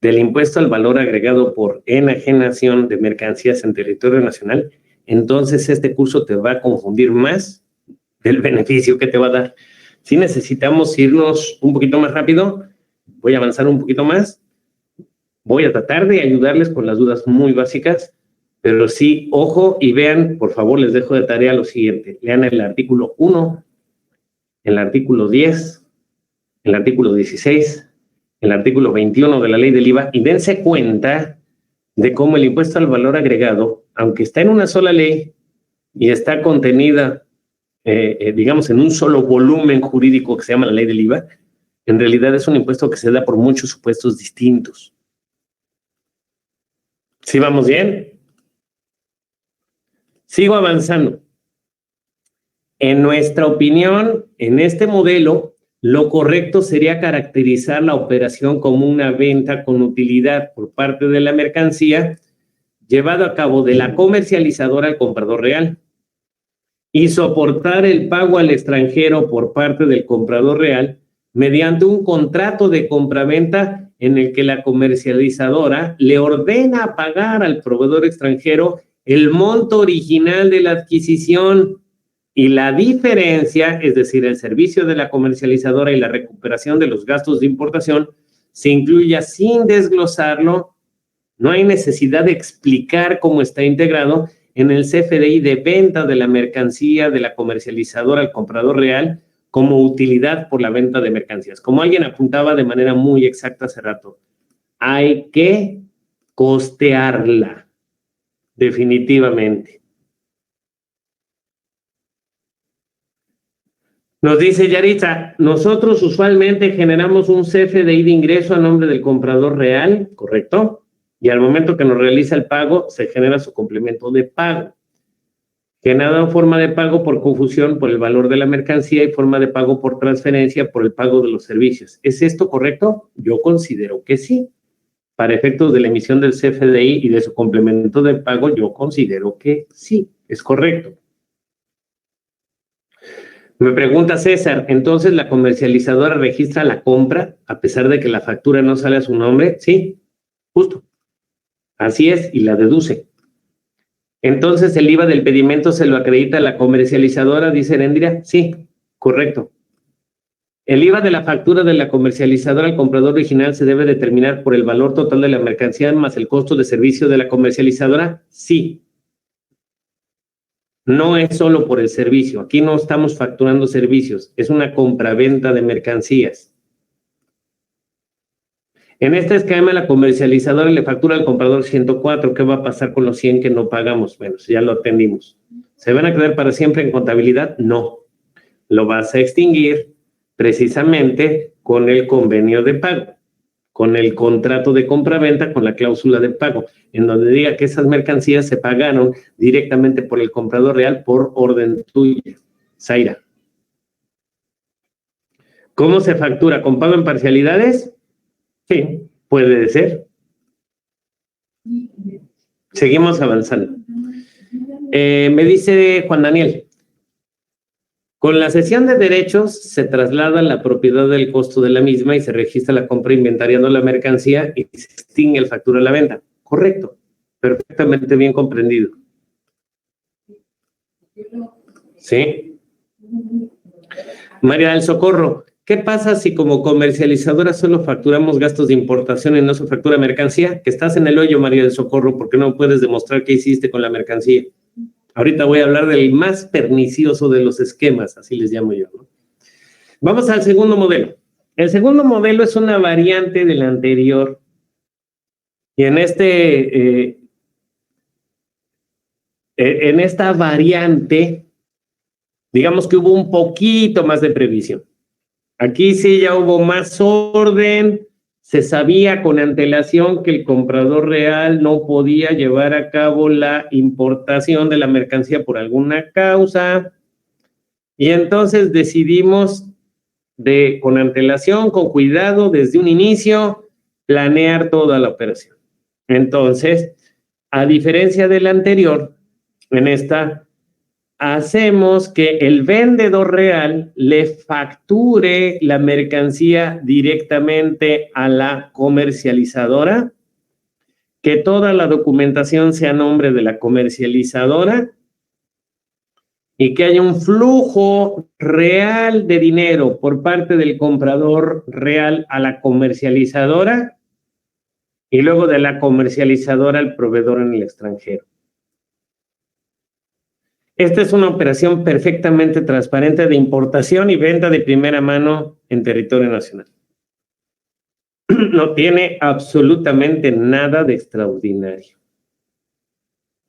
del impuesto al valor agregado por enajenación de mercancías en territorio nacional, entonces este curso te va a confundir más del beneficio que te va a dar. Si necesitamos irnos un poquito más rápido, voy a avanzar un poquito más, voy a tratar de ayudarles con las dudas muy básicas, pero sí, ojo y vean, por favor, les dejo de tarea lo siguiente. Lean el artículo 1, el artículo 10, el artículo 16, el artículo 21 de la ley del IVA y dense cuenta de cómo el impuesto al valor agregado, aunque está en una sola ley y está contenida, digamos, en un solo volumen jurídico que se llama la ley del IVA, en realidad es un impuesto que se da por muchos supuestos distintos. ¿Sí vamos bien? Sigo avanzando. En nuestra opinión, en este modelo, lo correcto sería caracterizar la operación como una venta con utilidad por parte de la mercancía llevado a cabo de la comercializadora al comprador real y soportar el pago al extranjero por parte del comprador real mediante un contrato de compraventa en el que la comercializadora le ordena pagar al proveedor extranjero el monto original de la adquisición y la diferencia, es decir, el servicio de la comercializadora y la recuperación de los gastos de importación, se incluya sin desglosarlo. No hay necesidad de explicar cómo está integrado en el CFDI de venta de la mercancía de la comercializadora al comprador real como utilidad por la venta de mercancías. Como alguien apuntaba de manera muy exacta hace rato, hay que costearla, definitivamente. Nos dice Yaritza, nosotros usualmente generamos un CFDI de ingreso a nombre del comprador real, ¿correcto? Y al momento que nos realiza el pago, se genera su complemento de pago. Generada forma de pago por confusión por el valor de la mercancía y forma de pago por transferencia por el pago de los servicios. ¿Es esto correcto? Yo considero que sí. Para efectos de la emisión del CFDI y de su complemento de pago, yo considero que sí, es correcto. Me pregunta César, ¿entonces la comercializadora registra la compra a pesar de que la factura no sale a su nombre? Sí, justo. Así es, y la deduce. Entonces, ¿el IVA del pedimento se lo acredita a la comercializadora, dice Erendira? Sí, correcto. El IVA de la factura de la comercializadora al comprador original se debe determinar por el valor total de la mercancía más el costo de servicio de la comercializadora. Sí. No es solo por el servicio. Aquí no estamos facturando servicios. Es una compraventa de mercancías. En este esquema, la comercializadora le factura al comprador 104. ¿Qué va a pasar con los 100 que no pagamos? Bueno, ya lo atendimos. ¿Se van a quedar para siempre en contabilidad? No. Lo vas a extinguir precisamente con el convenio de pago, con el contrato de compraventa, con la cláusula de pago, en donde diga que esas mercancías se pagaron directamente por el comprador real por orden tuya. Zaira. ¿Cómo se factura? ¿Con pago en parcialidades? Sí, puede ser. Seguimos avanzando. Me dice Juan Daniel, con la cesión de derechos se traslada la propiedad del costo de la misma y se registra la compra inventariando la mercancía y se extingue el factura de la venta. Correcto, perfectamente bien comprendido. ¿Sí? María del Socorro, ¿qué pasa si como comercializadora solo facturamos gastos de importación y no se factura mercancía? Que estás en el hoyo, María del Socorro, porque no puedes demostrar qué hiciste con la mercancía. Ahorita voy a hablar del más pernicioso de los esquemas, así les llamo yo, ¿no? Vamos al segundo modelo. El segundo modelo es una variante del anterior. Y en esta variante, digamos que hubo un poquito más de previsión. Aquí sí ya hubo más orden, se sabía con antelación que el comprador real no podía llevar a cabo la importación de la mercancía por alguna causa, y entonces decidimos con antelación, con cuidado, desde un inicio, planear toda la operación. Entonces, a diferencia del anterior, en esta hacemos que el vendedor real le facture la mercancía directamente a la comercializadora, que toda la documentación sea a nombre de la comercializadora y que haya un flujo real de dinero por parte del comprador real a la comercializadora y luego de la comercializadora al proveedor en el extranjero. Esta es una operación perfectamente transparente de importación y venta de primera mano en territorio nacional. No tiene absolutamente nada de extraordinario.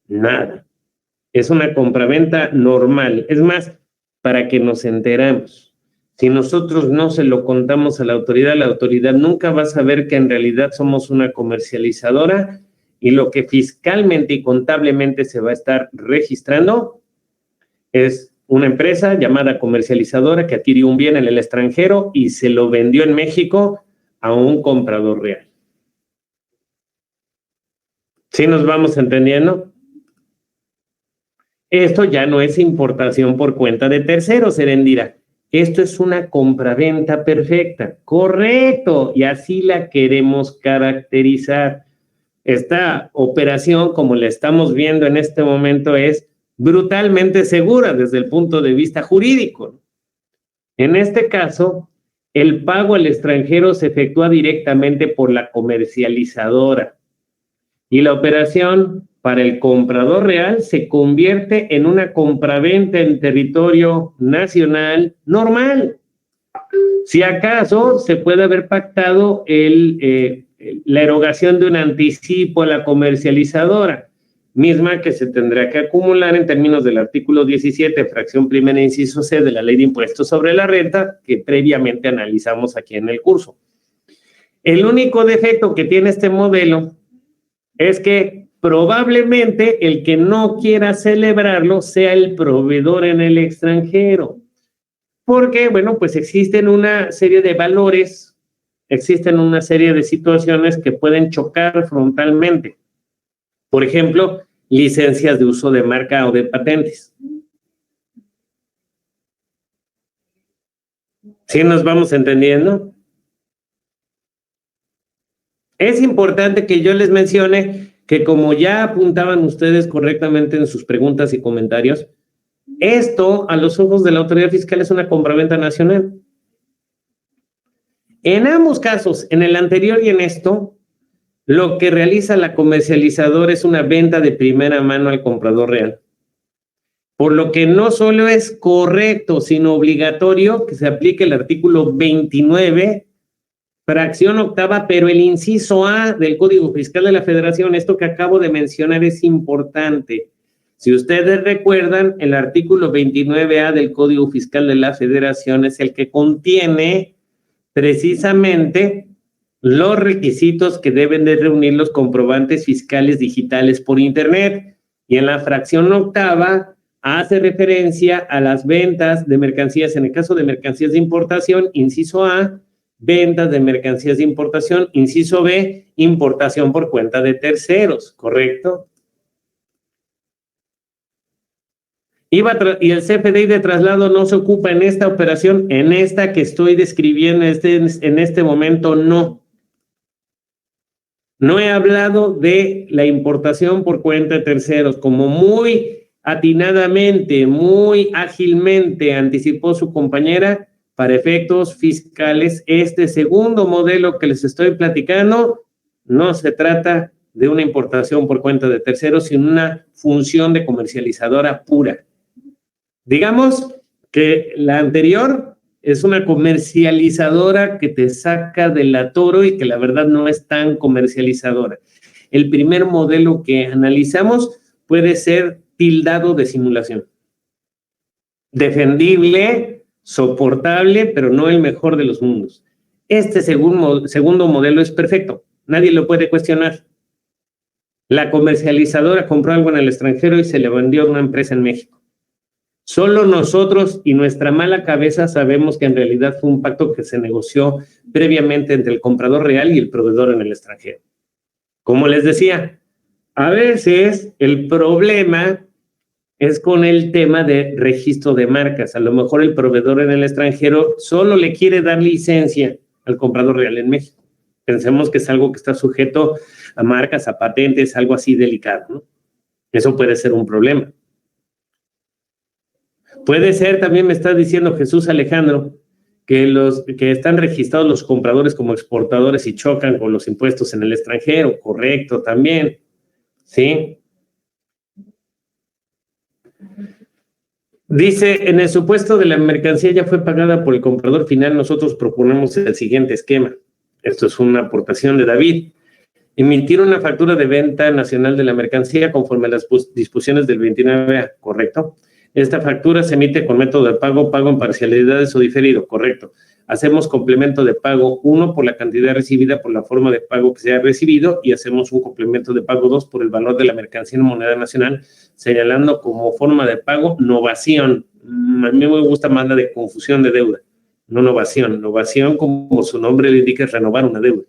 Nada. Es una compraventa normal. Es más, para que nos enteramos. Si nosotros no se lo contamos a la autoridad nunca va a saber que en realidad somos una comercializadora y lo que fiscalmente y contablemente se va a estar registrando es una empresa llamada comercializadora que adquirió un bien en el extranjero y se lo vendió en México a un comprador real. ¿Sí nos vamos entendiendo? Esto ya no es importación por cuenta de terceros, Erendira. Esto es una compraventa perfecta. Correcto. Y así la queremos caracterizar. Esta operación, como la estamos viendo en este momento, es brutalmente segura desde el punto de vista jurídico. En este caso, el pago al extranjero se efectúa directamente por la comercializadora y la operación para el comprador real se convierte en una compraventa en territorio nacional normal. Si acaso se puede haber pactado la erogación de un anticipo a la comercializadora, misma que se tendrá que acumular en términos del artículo 17, fracción primera, inciso C de la Ley de Impuestos sobre la Renta, que previamente analizamos aquí en el curso. El único defecto que tiene este modelo es que probablemente el que no quiera celebrarlo sea el proveedor en el extranjero. Porque, bueno, pues existen una serie de valores, existen una serie de situaciones que pueden chocar frontalmente. Por ejemplo, licencias de uso de marca o de patentes. ¿Sí nos vamos entendiendo? Es importante que yo les mencione que, como ya apuntaban ustedes correctamente en sus preguntas y comentarios, esto a los ojos de la autoridad fiscal es una compraventa nacional. En ambos casos, en el anterior y en esto, lo que realiza la comercializadora es una venta de primera mano al comprador real. Por lo que no solo es correcto, sino obligatorio que se aplique el artículo 29, fracción octava, pero el inciso A del Código Fiscal de la Federación. Esto que acabo de mencionar es importante. Si ustedes recuerdan, el artículo 29A del Código Fiscal de la Federación es el que contiene precisamente los requisitos que deben de reunir los comprobantes fiscales digitales por Internet. Y en la fracción octava hace referencia a las ventas de mercancías, en el caso de mercancías de importación, inciso A, ventas de mercancías de importación, inciso B, importación por cuenta de terceros, ¿correcto? Y el CFDI de traslado no se ocupa en esta operación, en esta que estoy describiendo en este momento, no. No he hablado de la importación por cuenta de terceros, como muy atinadamente, muy ágilmente anticipó su compañera. Para efectos fiscales, este segundo modelo que les estoy platicando no se trata de una importación por cuenta de terceros, sino una función de comercializadora pura. Digamos que la anterior es una comercializadora que te saca del atoro y que la verdad no es tan comercializadora. El primer modelo que analizamos puede ser tildado de simulación. Defendible, soportable, pero no el mejor de los mundos. Este segundo modelo es perfecto, nadie lo puede cuestionar. La comercializadora compró algo en el extranjero y se le vendió a una empresa en México. Solo nosotros y nuestra mala cabeza sabemos que en realidad fue un pacto que se negoció previamente entre el comprador real y el proveedor en el extranjero. Como les decía, a veces el problema es con el tema de registro de marcas. A lo mejor el proveedor en el extranjero solo le quiere dar licencia al comprador real en México. Pensemos que es algo que está sujeto a marcas, a patentes, algo así delicado, ¿no? Eso puede ser un problema. Puede ser, también me está diciendo Jesús Alejandro, que están registrados los compradores como exportadores y chocan con los impuestos en el extranjero. Correcto, también. ¿Sí? Dice, en el supuesto de la mercancía ya fue pagada por el comprador final, nosotros proponemos el siguiente esquema. Esto es una aportación de David. Emitir una factura de venta nacional de la mercancía conforme a las disposiciones del 29A, ¿correcto? Esta factura se emite con método de pago en parcialidades o diferido, ¿correcto? Hacemos complemento de pago 1 por la cantidad recibida por la forma de pago que se ha recibido y hacemos un complemento de pago 2 por el valor de la mercancía en moneda nacional, señalando como forma de pago novación. A mí me gusta más la de confusión de deuda, no novación. Novación, como su nombre le indica, es renovar una deuda.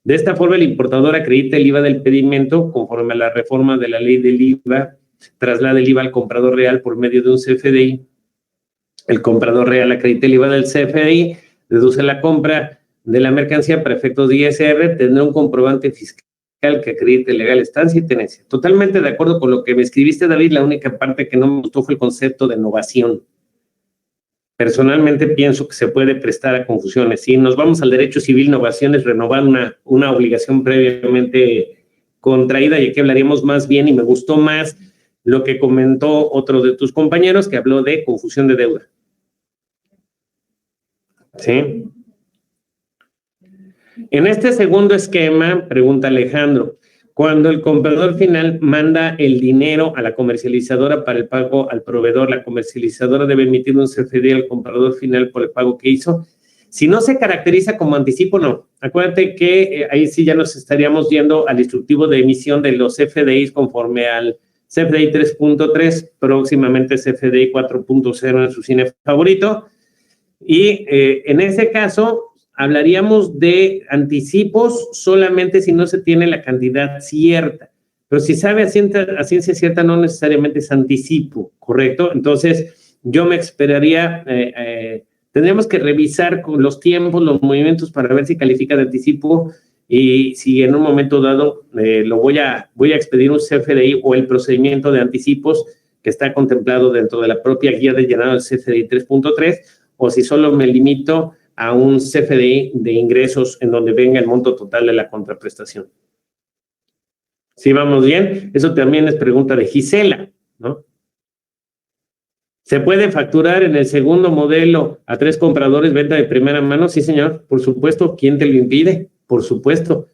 De esta forma, el importador acredita el IVA del pedimento conforme a la reforma de la ley del IVA, traslada el IVA al comprador real por medio de un CFDI. El comprador real acredita el IVA del CFDI, deduce la compra de la mercancía para efectos de ISR, tendrá un comprobante fiscal que acredite legal estancia y tenencia. Totalmente de acuerdo con lo que me escribiste, David. La única parte que no me gustó fue el concepto de novación. Personalmente pienso que se puede prestar a confusiones. Si nos vamos al derecho civil, novación es renovar una obligación previamente contraída, y aquí hablaríamos más bien, y me gustó más lo que comentó otro de tus compañeros que habló de confusión de deuda. ¿Sí? En este segundo esquema, pregunta Alejandro, cuando el comprador final manda el dinero a la comercializadora para el pago al proveedor, la comercializadora debe emitir un CFDI al comprador final por el pago que hizo. Si no se caracteriza como anticipo, no. Acuérdate que ahí sí ya nos estaríamos yendo al instructivo de emisión de los CFDIs conforme al CFDI 3.3, próximamente CFDI 4.0 en su cine favorito. Y en ese caso, hablaríamos de anticipos solamente si no se tiene la cantidad cierta. Pero si sabe a ciencia cierta, no necesariamente es anticipo, ¿correcto? Entonces, yo me esperaría, tendríamos que revisar con los tiempos, los movimientos para ver si califica de anticipo, y si en un momento dado voy a expedir un CFDI o el procedimiento de anticipos que está contemplado dentro de la propia guía de llenado del CFDI 3.3, o si solo me limito a un CFDI de ingresos en donde venga el monto total de la contraprestación. ¿Sí vamos bien? Eso también es pregunta de Gisela, ¿no? ¿Se puede facturar en el segundo modelo a 3 compradores venta de primera mano? Sí, señor, por supuesto. ¿Quién te lo impide? Por supuesto.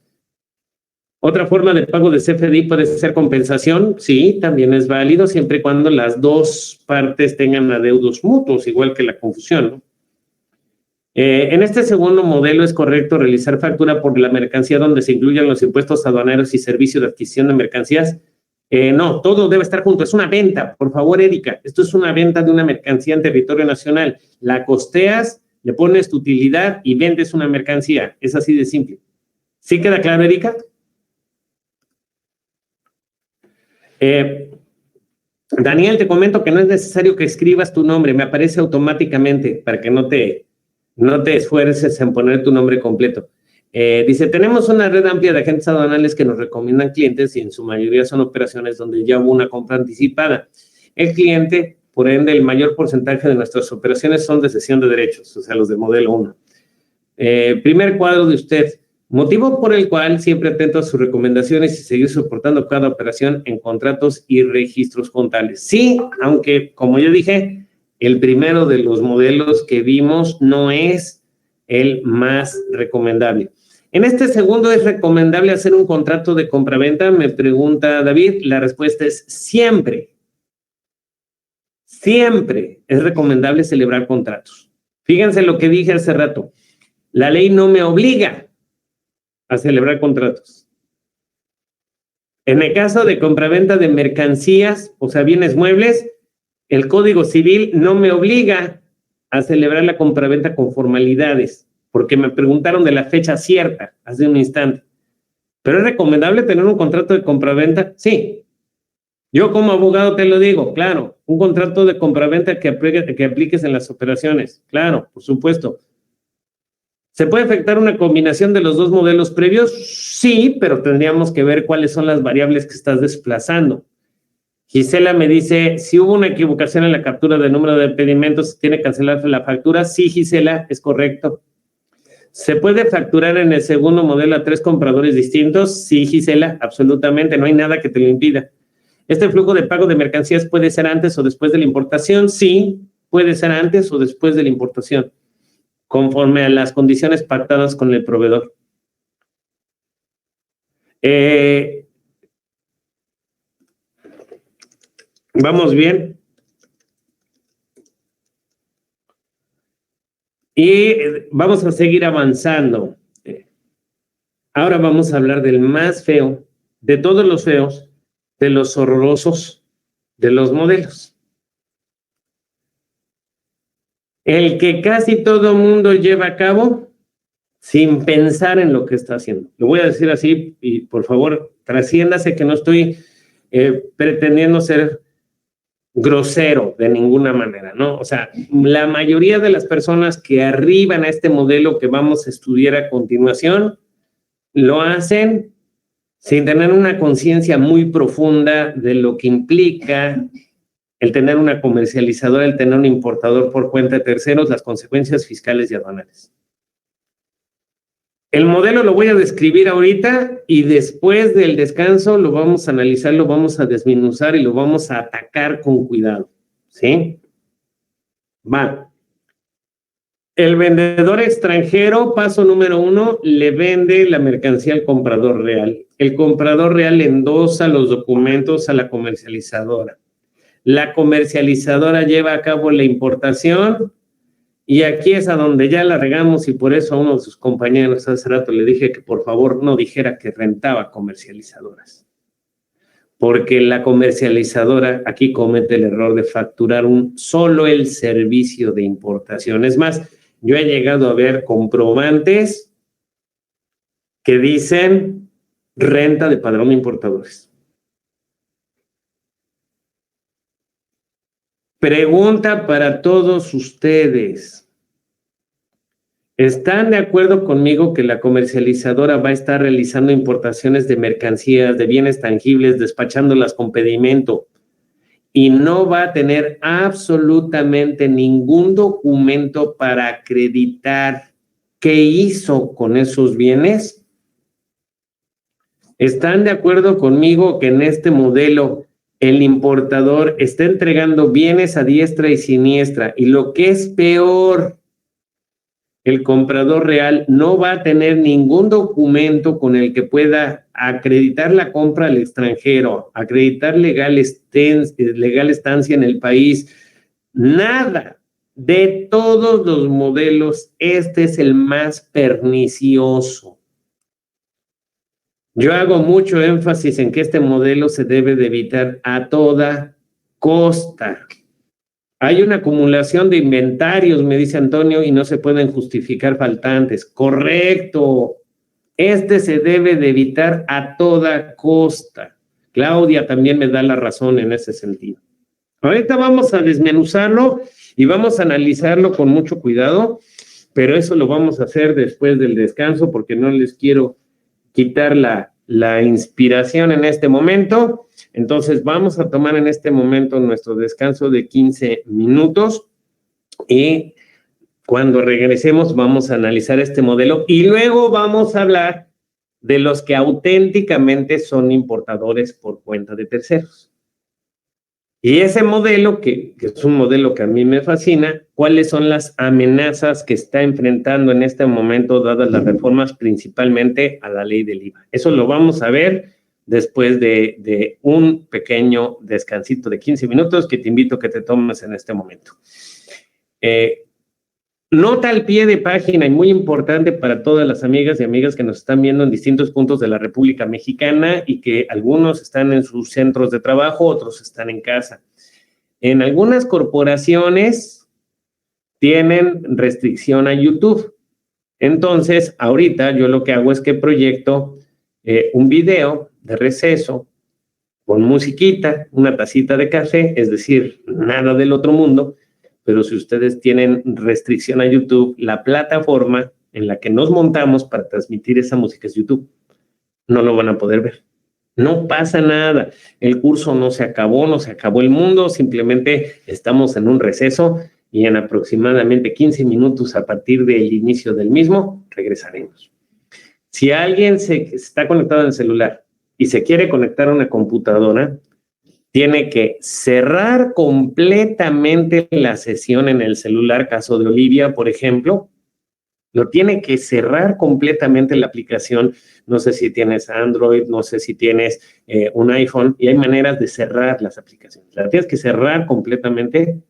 ¿Otra forma de pago de CFDI puede ser compensación? Sí, también es válido, siempre y cuando las dos partes tengan adeudos mutuos, igual que la confusión, ¿no? En este segundo modelo es correcto realizar factura por la mercancía donde se incluyan los impuestos aduaneros y servicio de adquisición de mercancías. No, todo debe estar junto. Es una venta, por favor, Erika. Esto es una venta de una mercancía en territorio nacional. La costeas, le pones tu utilidad y vendes una mercancía. Es así de simple. ¿Sí queda claro, Erika? Daniel, te comento que no es necesario que escribas tu nombre. Me aparece automáticamente para que no te esfuerces en poner tu nombre completo. Dice, tenemos una red amplia de agentes aduanales que nos recomiendan clientes y en su mayoría son operaciones donde ya hubo una compra anticipada. El cliente, por ende, el mayor porcentaje de nuestras operaciones son de cesión de derechos, o sea, los de modelo 1. Primer cuadro de usted, motivo por el cual siempre atento a sus recomendaciones y seguir soportando cada operación en contratos y registros contables. Sí, aunque, como yo dije, el primero de los modelos que vimos no es el más recomendable. En este segundo, ¿es recomendable hacer un contrato de compraventa? Me pregunta David. La respuesta es siempre. Siempre es recomendable celebrar contratos. Fíjense lo que dije hace rato. La ley no me obliga a celebrar contratos. En el caso de compraventa de mercancías, o sea, bienes muebles, el Código Civil no me obliga a celebrar la compraventa con formalidades, porque me preguntaron de la fecha cierta hace un instante. ¿Pero es recomendable tener un contrato de compraventa? Sí. Yo como abogado te lo digo, claro, un contrato de compraventa que apliques en las operaciones, claro, por supuesto. ¿Se puede efectuar una combinación de los dos modelos previos? Sí, pero tendríamos que ver cuáles son las variables que estás desplazando. Gisela me dice, si hubo una equivocación en la captura del número de pedimentos, ¿tiene que cancelarse la factura? Sí, Gisela, es correcto. ¿Se puede facturar en el segundo modelo a 3 compradores distintos? Sí, Gisela, absolutamente, no hay nada que te lo impida. ¿Este flujo de pago de mercancías puede ser antes o después de la importación? Sí, puede ser antes o después de la importación, conforme a las condiciones pactadas con el proveedor. ¿Vamos bien? Y vamos a seguir avanzando. Ahora vamos a hablar del más feo, de todos los feos, de los horrorosos, de los modelos. El que casi todo mundo lleva a cabo, sin pensar en lo que está haciendo. Lo voy a decir así y por favor, trasciéndase que no estoy pretendiendo ser grosero de ninguna manera, ¿no? O sea, la mayoría de las personas que arriban a este modelo que vamos a estudiar a continuación, lo hacen sin tener una conciencia muy profunda de lo que implica el tener una comercializadora, el tener un importador por cuenta de terceros, las consecuencias fiscales y aduanales. El modelo lo voy a describir ahorita y después del descanso lo vamos a analizar, lo vamos a desmenuzar y lo vamos a atacar con cuidado, ¿sí? Va. El vendedor extranjero, paso número 1, le vende la mercancía al comprador real. El comprador real endosa los documentos a la comercializadora. La comercializadora lleva a cabo la importación y aquí es a donde ya la regamos y por eso a uno de sus compañeros hace rato le dije que por favor no dijera que rentaba comercializadoras. Porque la comercializadora aquí comete el error de facturar solo el servicio de importación. Es más, yo he llegado a ver comprobantes que dicen renta de padrón de importadores. Pregunta para todos ustedes. ¿Están de acuerdo conmigo que la comercializadora va a estar realizando importaciones de mercancías, de bienes tangibles, despachándolas con pedimento y no va a tener absolutamente ningún documento para acreditar qué hizo con esos bienes? ¿Están de acuerdo conmigo que en este modelo el importador está entregando bienes a diestra y siniestra y lo que es peor, el comprador real no va a tener ningún documento con el que pueda acreditar la compra al extranjero, acreditar legal estancia en el país? Nada. De todos los modelos, este es el más pernicioso. Yo hago mucho énfasis en que este modelo se debe de evitar a toda costa. Hay una acumulación de inventarios, me dice Antonio, y no se pueden justificar faltantes. Correcto. Este se debe de evitar a toda costa. Claudia también me da la razón en ese sentido. Ahorita vamos a desmenuzarlo y vamos a analizarlo con mucho cuidado, pero eso lo vamos a hacer después del descanso porque no les quiero quitar la inspiración en este momento. Entonces vamos a tomar en este momento nuestro descanso de 15 minutos y cuando regresemos vamos a analizar este modelo y luego vamos a hablar de los que auténticamente son importadores por cuenta de terceros. Y ese modelo, que es un modelo que a mí me fascina, ¿cuáles son las amenazas que está enfrentando en este momento, dadas las reformas principalmente a la ley del IVA? Eso lo vamos a ver después de un pequeño descansito de 15 minutos que te invito a que te tomes en este momento. Nota al pie de página y muy importante para todas las amigas y amigas que nos están viendo en distintos puntos de la República Mexicana y que algunos están en sus centros de trabajo, otros están en casa. En algunas corporaciones tienen restricción a YouTube. Entonces, ahorita yo lo que hago es que proyecto un video de receso con musiquita, una tacita de café, es decir, nada del otro mundo. Pero si ustedes tienen restricción a YouTube, la plataforma en la que nos montamos para transmitir esa música es YouTube. No lo van a poder ver. No pasa nada. El curso no se acabó el mundo, simplemente estamos en un receso y en aproximadamente 15 minutos a partir del inicio del mismo, regresaremos. Si alguien está conectado en el celular y se quiere conectar a una computadora, tiene que cerrar completamente la sesión en el celular, caso de Olivia, por ejemplo, lo tiene que cerrar completamente la aplicación. No sé si tienes Android, no sé si tienes un iPhone, y hay maneras de cerrar las aplicaciones. La tienes que cerrar completamente,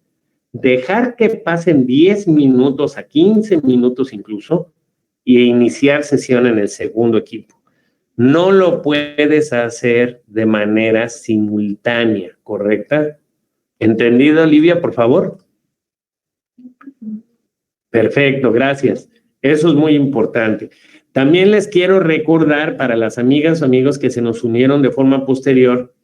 dejar que pasen 10 minutos a 15 minutos incluso, y iniciar sesión en el segundo equipo. No lo puedes hacer de manera simultánea, ¿correcta? ¿Entendido, Olivia, por favor? Perfecto, gracias. Eso es muy importante. También les quiero recordar para las amigas o amigos que se nos unieron de forma posterior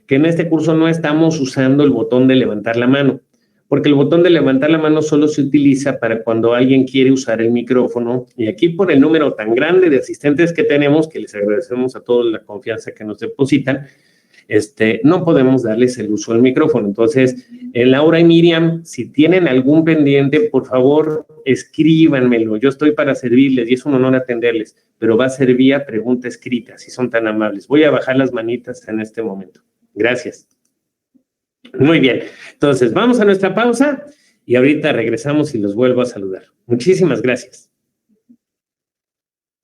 que en este curso no estamos usando el botón de levantar la mano, porque el botón de levantar la mano solo se utiliza para cuando alguien quiere usar el micrófono, y aquí por el número tan grande de asistentes que tenemos, que les agradecemos a todos la confianza que nos depositan, no podemos darles el uso del micrófono. Entonces, Laura y Miriam, si tienen algún pendiente, por favor, escríbanmelo. Yo estoy para servirles y es un honor atenderles, pero va a ser vía pregunta escrita, si son tan amables. Voy a bajar las manitas en este momento. Gracias. Muy bien. Entonces, vamos a nuestra pausa y ahorita regresamos y los vuelvo a saludar. Muchísimas gracias.